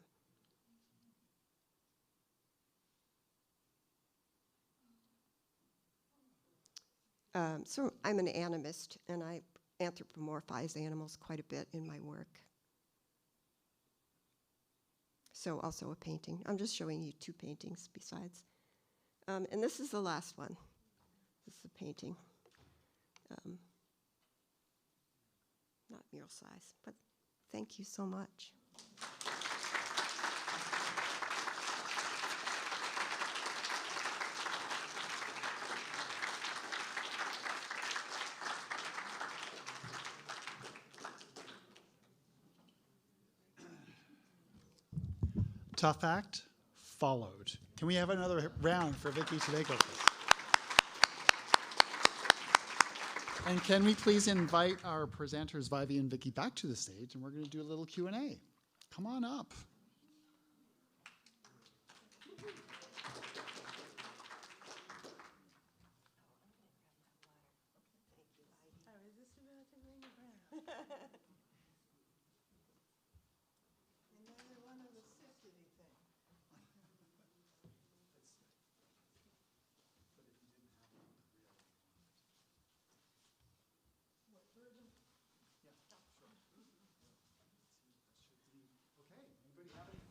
So I'm an animist, and I anthropomorphize animals quite a bit in my work. So also a painting. I'm just showing you 2 paintings besides. And this is the last one. This is a painting. Not mural size, but thank you so much. Tough act followed. Can we have another round for Vicky Tomayko, please? And can we please invite our presenters, Vievee and Vicky, back to the stage, and we're going to do a little Q&A. Come on up.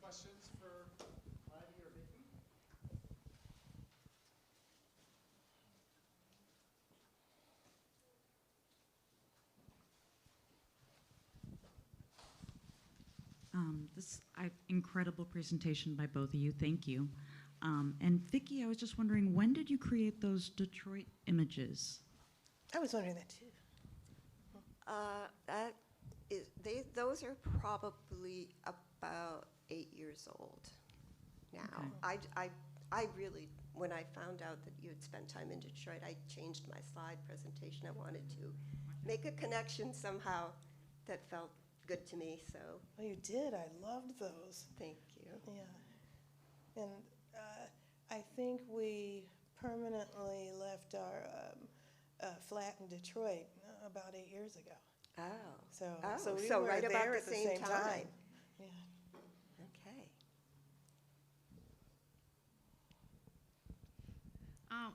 Questions for Vievee or Vicky? Incredible presentation by both of you. Thank you. And Vicky, I was just wondering, when did you create those Detroit images? I was wondering that too. Those are probably about 8 years old now. Okay. I really, when I found out that you had spent time in Detroit, I changed my slide presentation. I wanted to make a connection somehow that felt good to me, so. Well, you did. I loved those. Thank you. Yeah. And I think we permanently left our flat in Detroit about 8 years ago. Oh. So we so were right there about at the same time. Yeah. Okay.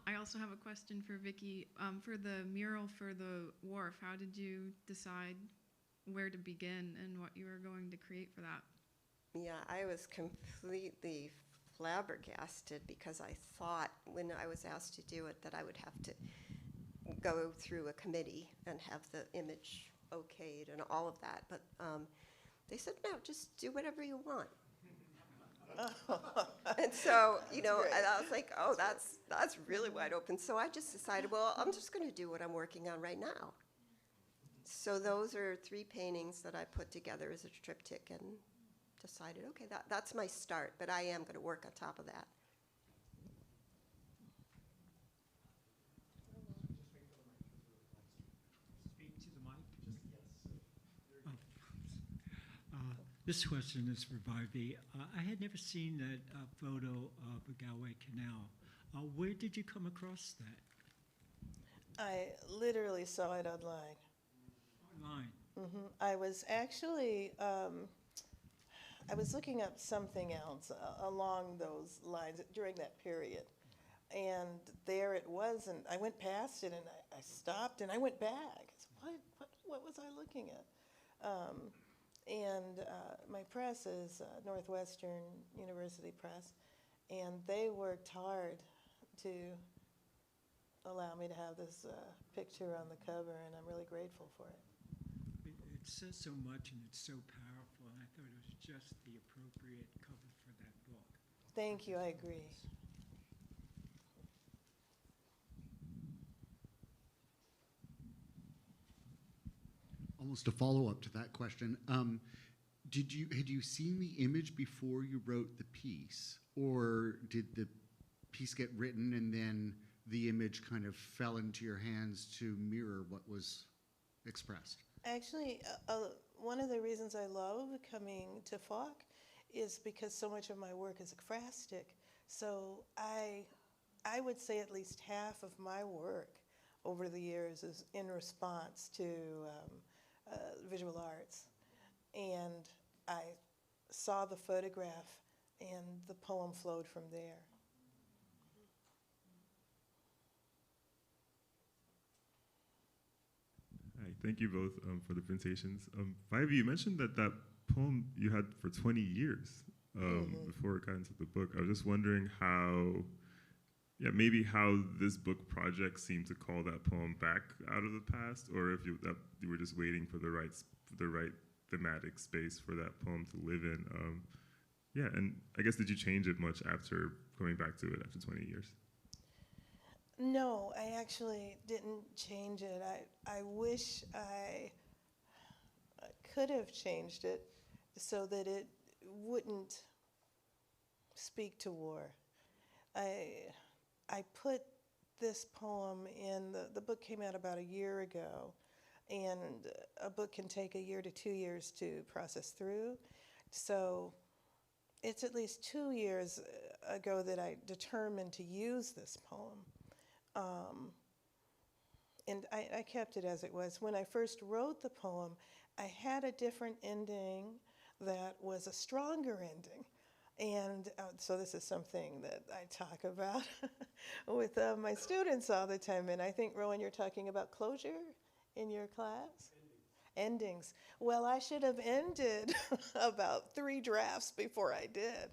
I also have a question for Vicky. For the mural for the wharf, how did you decide where to begin and what you were going to create for that? Yeah, I was completely flabbergasted because I thought when I was asked to do it that I would have to go through a committee and have the image okayed and all of that. But they said, no, just do whatever you want. And so, and I was like, oh, that's really wide open. So I just decided, well, I'm just going to do what I'm working on right now. So those are 3 paintings that I put together as a triptych and decided, okay, that's my start, but I am going to work on top of that. Speak to the mic. This question is for Vievee. I had never seen that photo of the Galway Canal. Where did you come across that? I literally saw it online. Online. I was actually, I was looking up something else along those lines during that period. And there it was, and I went past it, and I stopped, and I went back. I said, what was I looking at? My press is Northwestern University Press, and they worked hard to allow me to have this picture on the cover, and I'm really grateful for it. It says so much and it's so powerful, and I thought it was just the appropriate cover for that book. Thank you, I agree. Almost a follow-up to that question. Had you seen the image before you wrote the piece, or did the piece get written and then the image kind of fell into your hands to mirror what was expressed? Actually, one of the reasons I love coming to FAWC is because so much of my work is ekphrastic. So I would say at least half of my work over the years is in response to visual arts. And I saw the photograph and the poem flowed from there. Hi, thank you both for the presentations. Vievee, you mentioned that poem you had for 20 years before it got into the book. I was just wondering maybe how this book project seemed to call that poem back out of the past, or if you were just waiting for the right thematic space for that poem to live in. And I guess, did you change it much after going back to it after 20 years? No, I actually didn't change it. I wish I could have changed it so that it wouldn't speak to war. I put this poem in, the book came out about a year ago, and a book can take 1 year to 2 years to process through. So it's at least 2 years ago that I determined to use this poem. And I kept it as it was. When I first wrote the poem, I had a different ending that was a stronger ending. And so this is something that I talk about with my students all the time. And I think, Rowan, you're talking about closure in your class? Endings. Well, I should have ended about 3 drafts before I did.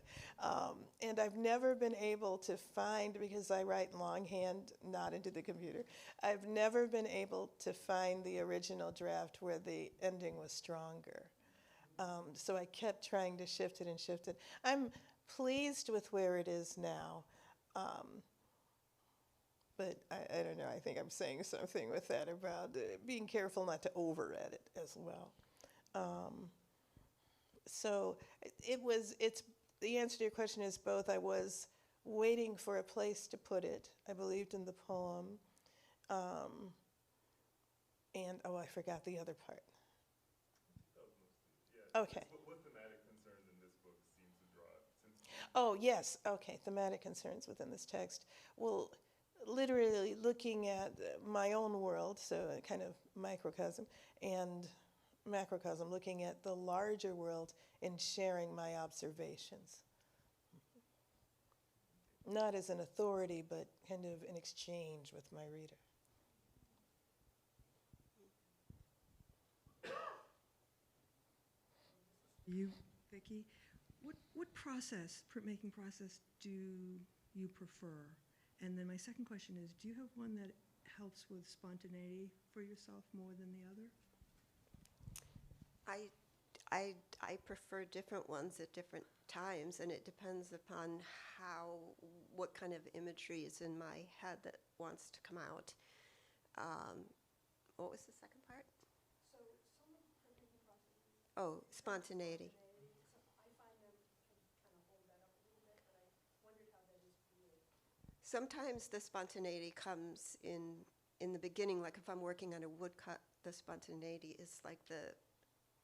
And I've never been able to find, because I write longhand, not into the computer, I've never been able to find the original draft where the ending was stronger. So I kept trying to shift it and shift it. I'm pleased with where it is now. But I don't know, I think I'm saying something with that about being careful not to over-edit as well. So the answer to your question is both. I was waiting for a place to put it. I believed in the poem. And, I forgot the other part. Okay. What thematic concerns in this book seem to draw? Oh, yes. Okay, thematic concerns within this text. Well, literally looking at my own world, so a kind of microcosm, and macrocosm, looking at the larger world and sharing my observations. Not as an authority, but kind of an exchange with my reader. You, Vicky, what process, printmaking process, do you prefer? And then my second question is, do you have one that helps with spontaneity for yourself more than the other? I prefer different ones at different times, and it depends upon what kind of imagery is in my head that wants to come out. What was the second part? So some of the printmaking processes. Oh, spontaneity. I find them can kind of hold that up a little bit, but I wondered how that is for you. Sometimes the spontaneity comes in the beginning, like if I'm working on a woodcut, the spontaneity is like the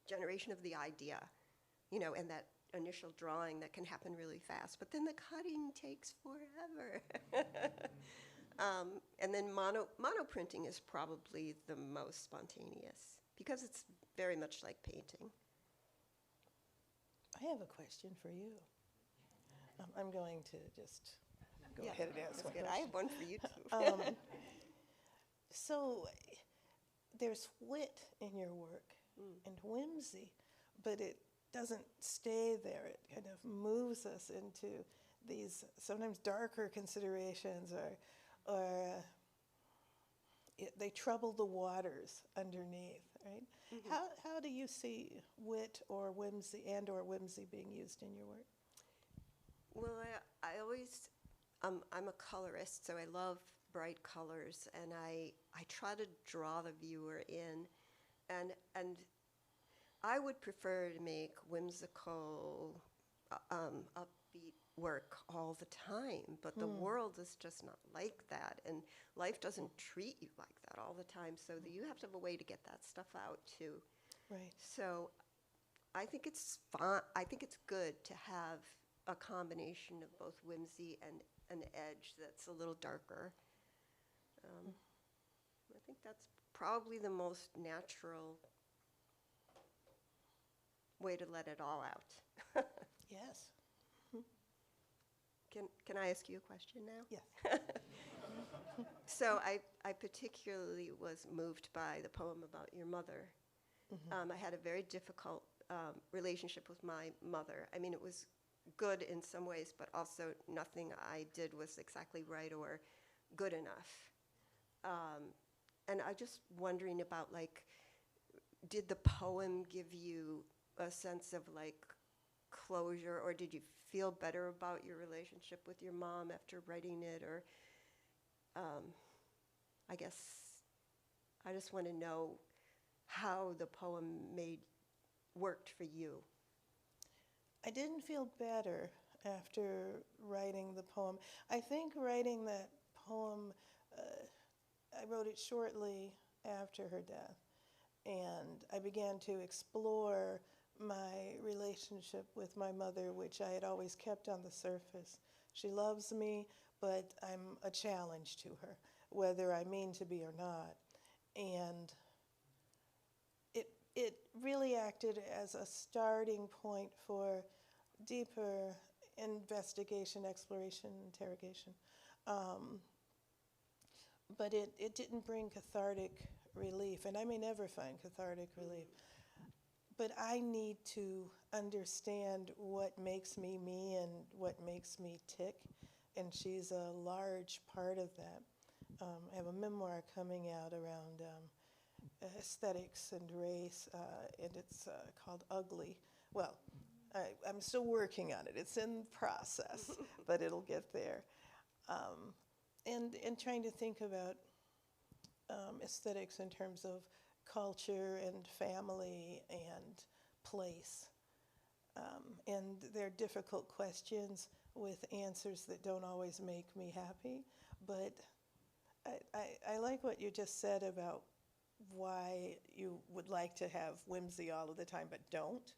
generation of the idea, and that initial drawing that can happen really fast, but then the cutting takes forever. And then monoprinting is probably the most spontaneous because it's very much like painting. I have a question for you. I'm going to just go Yeah, ahead and ask that's my good. I have one for you too. So there's wit in your work and whimsy, but it doesn't stay there. It kind of moves us into these sometimes darker considerations, or they trouble the waters underneath, right? Mhm. How do you see wit or whimsy being used in your work? Well, I always, I'm a colorist, so I love bright colors, and I try to draw the viewer in, and I would prefer to make whimsical, upbeat work all the time, but the world is just not like that, and life doesn't treat you like that all the time, so that you have to have a way to get that stuff out too. Right. So I think it's fun. I think it's good to have a combination of both whimsy and an edge that's a little darker. I think that's probably the most natural way to let it all out. Yes. Can I ask you a question now? Yes. So I particularly was moved by the poem about your mother. I had a very difficult relationship with my mother. I mean, it was good in some ways, but also nothing I did was exactly right or good enough. And I just wondering about, like, did the poem give you a sense of, like, closure, or did you feel better about your relationship with your mom after writing it, or I guess I just want to know how the poem worked for you. I didn't feel better after writing the poem. I think writing that poem, I wrote it shortly after her death, and I began to explore my relationship with my mother, which I had always kept on the surface. She loves me, but I'm a challenge to her, whether I mean to be or not. And it really acted as a starting point for deeper investigation, exploration, interrogation. But it didn't bring cathartic relief, and I may never find cathartic relief. But I need to understand what makes me me and what makes me tick, and she's a large part of that. I have a memoir coming out around aesthetics and race, and it's called Ugly. Well, I'm still working on it. It's in process, but it'll get there. And trying to think about aesthetics in terms of culture and family and place. And they're difficult questions with answers that don't always make me happy, but I like what you just said about why you would like to have whimsy all of the time, but don't.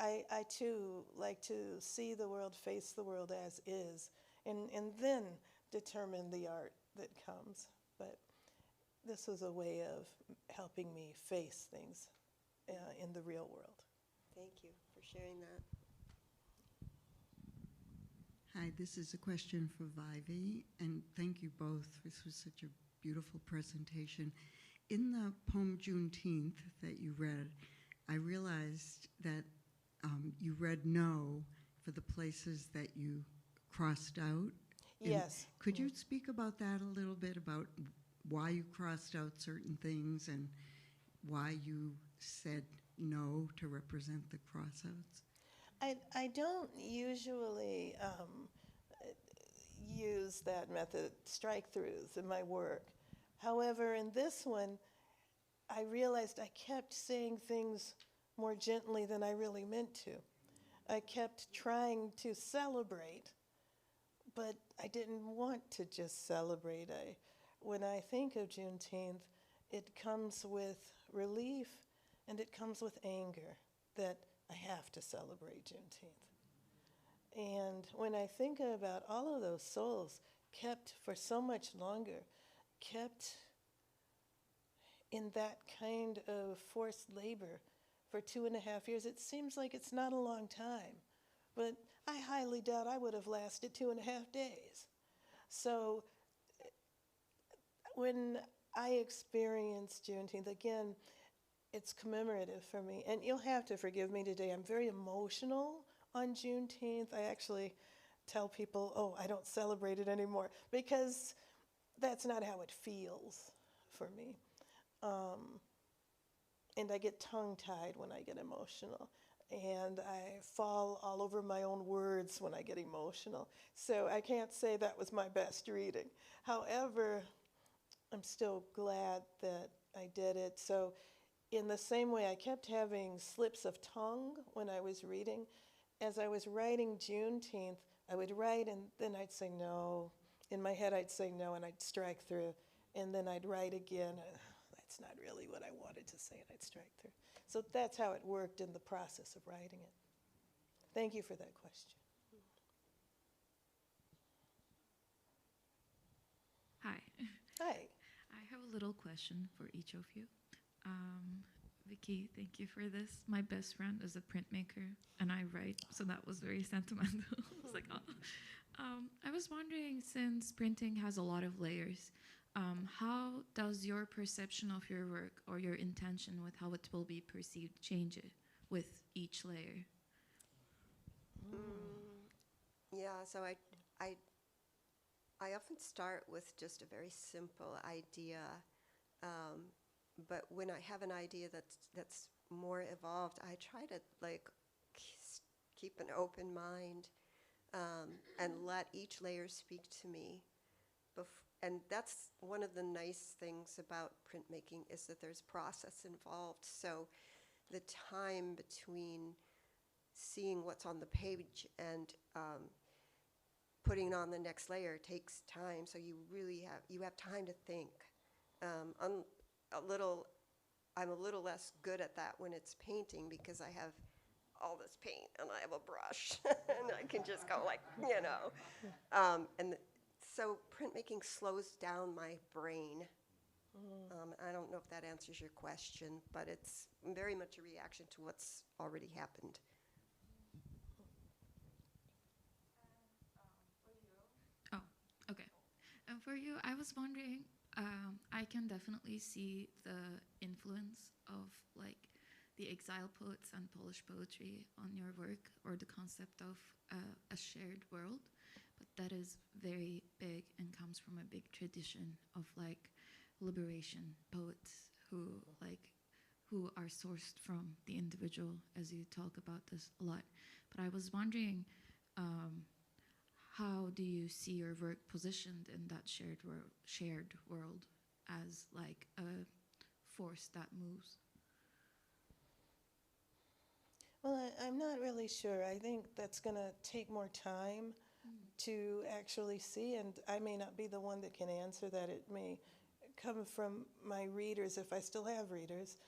I too like to see the world, face the world as is, and then determine the art that comes. But this was a way of helping me face things in the real world. Thank you for sharing that. Hi, this is a question for Vievee, and thank you both. This was such a beautiful presentation. In the poem Juneteenth that you read, I realized that you read no for the places that you crossed out. And Yes. could you speak about that a little bit, about why you crossed out certain things and why you said no to represent the crossouts? I don't usually use that method, strike-throughs, in my work. However, in this one, I realized I kept saying things more gently than I really meant to. I kept trying to celebrate, but I didn't want to just celebrate. When I think of Juneteenth, it comes with relief and it comes with anger that I have to celebrate Juneteenth. And when I think about all of those souls kept for so much longer, kept in that kind of forced labor for 2.5 years, it seems like it's not a long time. But I highly doubt I would have lasted 2.5 days. So when I experience Juneteenth, again, it's commemorative for me. And you'll have to forgive me today. I'm very emotional on Juneteenth. I actually tell people, oh, I don't celebrate it anymore, because that's not how it feels for me. And I get tongue-tied when I get emotional. And I fall all over my own words when I get emotional. So I can't say that was my best reading. However, I'm still glad that I did it. So in the same way, I kept having slips of tongue when I was reading. As I was writing Juneteenth, I would write and then I'd say no. In my head, I'd say no and I'd strike through. And then I'd write again. That's not really what I wanted to say, and I'd strike through. So that's how it worked in the process of writing it. Thank you for that question. Hi. Hi. I have a little question for each of you. Vicky, thank you for this. My best friend is a printmaker, and I write, so that was very sentimental. I was like, oh. I was wondering, since printing has a lot of layers, how does your perception of your work or your intention with how it will be perceived change it with each layer? Yeah, so I often start with just a very simple idea, but when I have an idea that's more evolved, I try to keep an open mind and let each layer speak to me. And that's one of the nice things about printmaking, is that there's process involved. So the time between seeing what's on the page and putting on the next layer takes time. So you really have time to think. I'm a little less good at that when it's painting, because I have all this paint and I have a brush and I can just go like, so printmaking slows down my brain. I don't know if that answers your question, but it's very much a reaction to what's already happened. Oh, okay. And for you, I was wondering, I can definitely see the influence of like the exile poets and Polish poetry on your work, or the concept of a shared world. But that is very big and comes from a big tradition of like liberation poets who are sourced from the individual, as you talk about this a lot. But I was wondering, how do you see your work positioned in that shared world as like a force that moves? Well, I'm not really sure. I think that's going to take more time to actually see, and I may not be the one that can answer that. It may come from my readers, if I still have readers,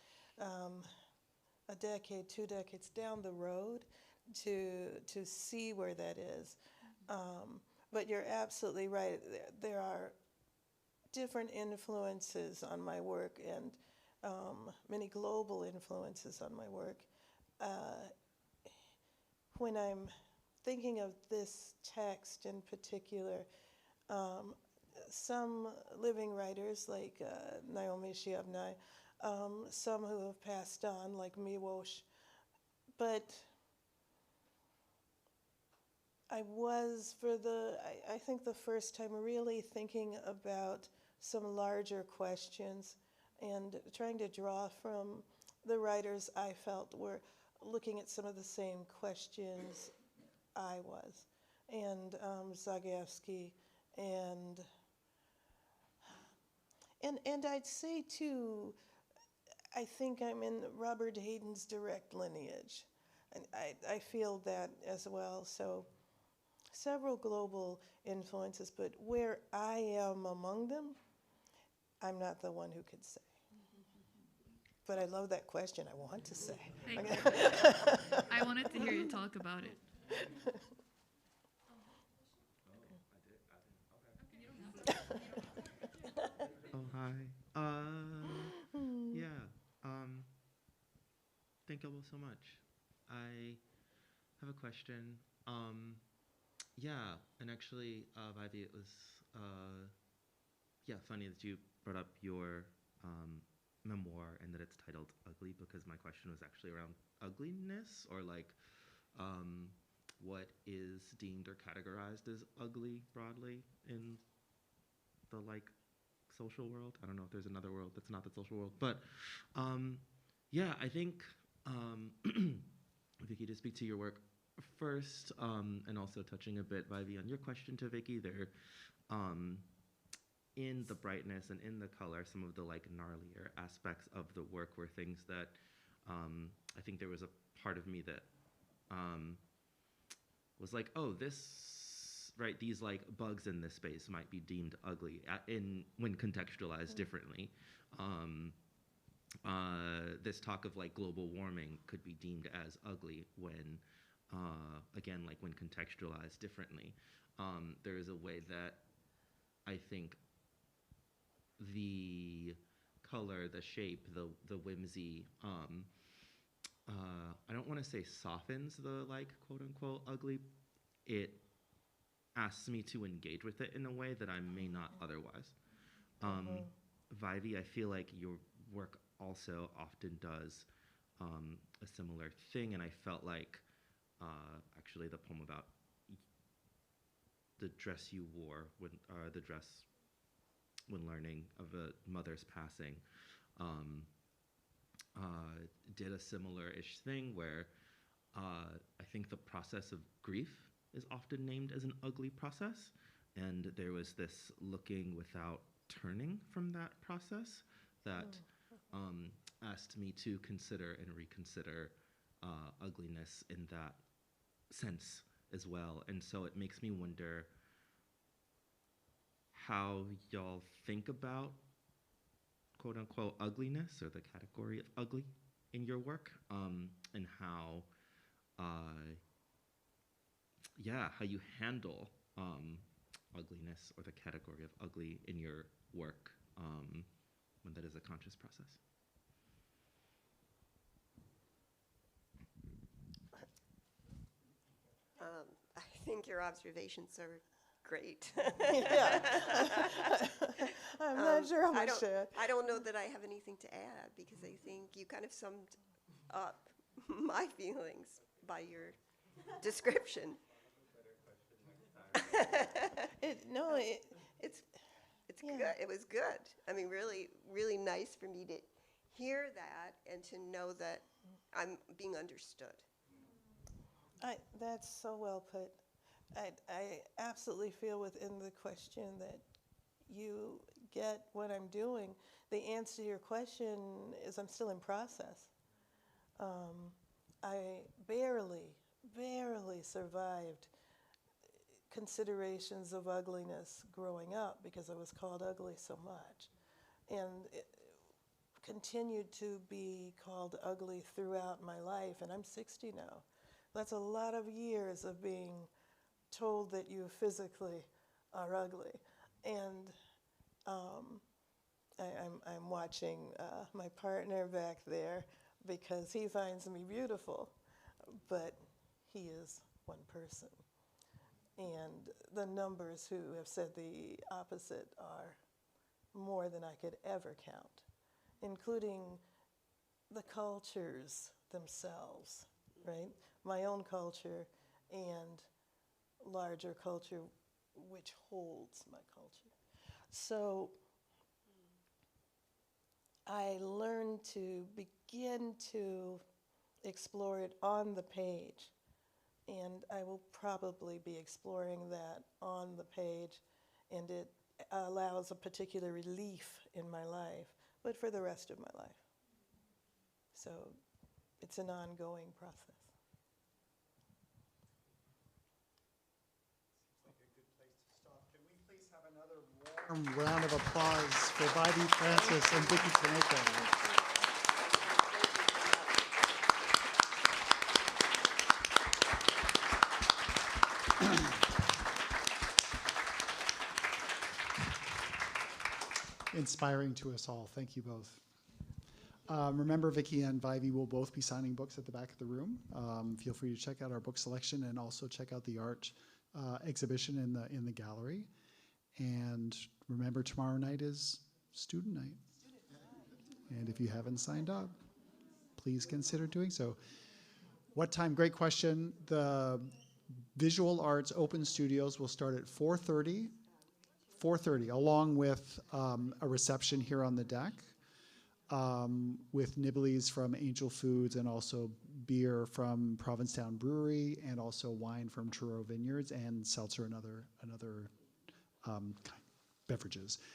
a decade, 2 decades down the road to see where that is. But you're absolutely right. There are different influences on my work, and many global influences on my work. When I'm thinking of this text in particular, some living writers like Naomi Shihab-Nye, some who have passed on like Miłosz, but I was, I think the first time, really thinking about some larger questions and trying to draw from the writers I felt were looking at some of the same questions I was, and Zagajewski, and I'd say too, I think I'm in Robert Hayden's direct lineage, and I feel that as well. So several global influences, but where I am among them, I'm not the one who could say. But I love that question. I want to say. Thank you. I wanted to hear you talk about it. Oh, hi. Yeah. Thank you all so much. I have a question. Yeah, and actually, Vievee, it was, yeah, funny that you brought up your memoir and that it's titled Ugly, because my question was actually around ugliness, or like what is deemed or categorized as ugly broadly in the like social world. I don't know if there's another world that's not the social world, but yeah, I think Vicky, to speak to your work first, and also touching a bit, Vievee, on your question to Vicky, there, in the brightness and in the color, some of the like gnarlier aspects of the work were things that I think there was a part of me that was like, oh, this, right, these like bugs in this space might be deemed ugly when contextualized differently. This talk of like global warming could be deemed as ugly when, again, like when contextualized differently. There is a way that I think the color, the shape, the whimsy, I don't want to say softens the like quote unquote ugly. It asks me to engage with it in a way that I may not otherwise. Vievee, I feel like your work also often does a similar thing, and I felt like actually the poem about the dress you wore when the dress when learning of a mother's passing did a similar-ish thing where I think the process of grief is often named as an ugly process, and there was this looking without turning from that process that asked me to consider and reconsider ugliness in that sense as well. And so it makes me wonder how y'all think about quote unquote ugliness, or the category of ugly in your work, and how how you handle ugliness or the category of ugly in your work when that is a conscious process. I think your observations are great. Yeah. I'm not sure how much to add. I don't know that I have anything to add, because I think you kind of summed up my feelings by your description. It's good. It was good. I mean, really, really nice for me to hear that and to know that I'm being understood. That's so well put. I absolutely feel within the question that you get what I'm doing. The answer to your question is I'm still in process. I barely survived considerations of ugliness growing up because I was called ugly so much, and it continued to be called ugly throughout my life, and I'm 60 now. That's a lot of years of being told that you physically are ugly. And I'm watching my partner back there because he finds me beautiful, but he is one person. And the numbers who have said the opposite are more than I could ever count, including the cultures themselves, right? My own culture and larger culture which holds my culture. So I learned to begin to explore it on the page, and I will probably be exploring that on the page, and it allows a particular relief in my life, but for the rest of my life. So it's an ongoing process. Warm round of applause for Vievee Francis and Vicky Tomayko. inspiring to us all. Thank you both. Remember, Vicky and Vievee will both be signing books at the back of the room. Feel free to check out our book selection and also check out the art exhibition in the gallery. And remember, tomorrow night is student night. And if you haven't signed up, please consider doing so. What time? Great question. The Visual Arts Open Studios will start at 4:30, along with a reception here on the deck with nibblies from Angel Foods and also beer from Provincetown Brewery and also wine from Truro Vineyards and seltzer and other beverages.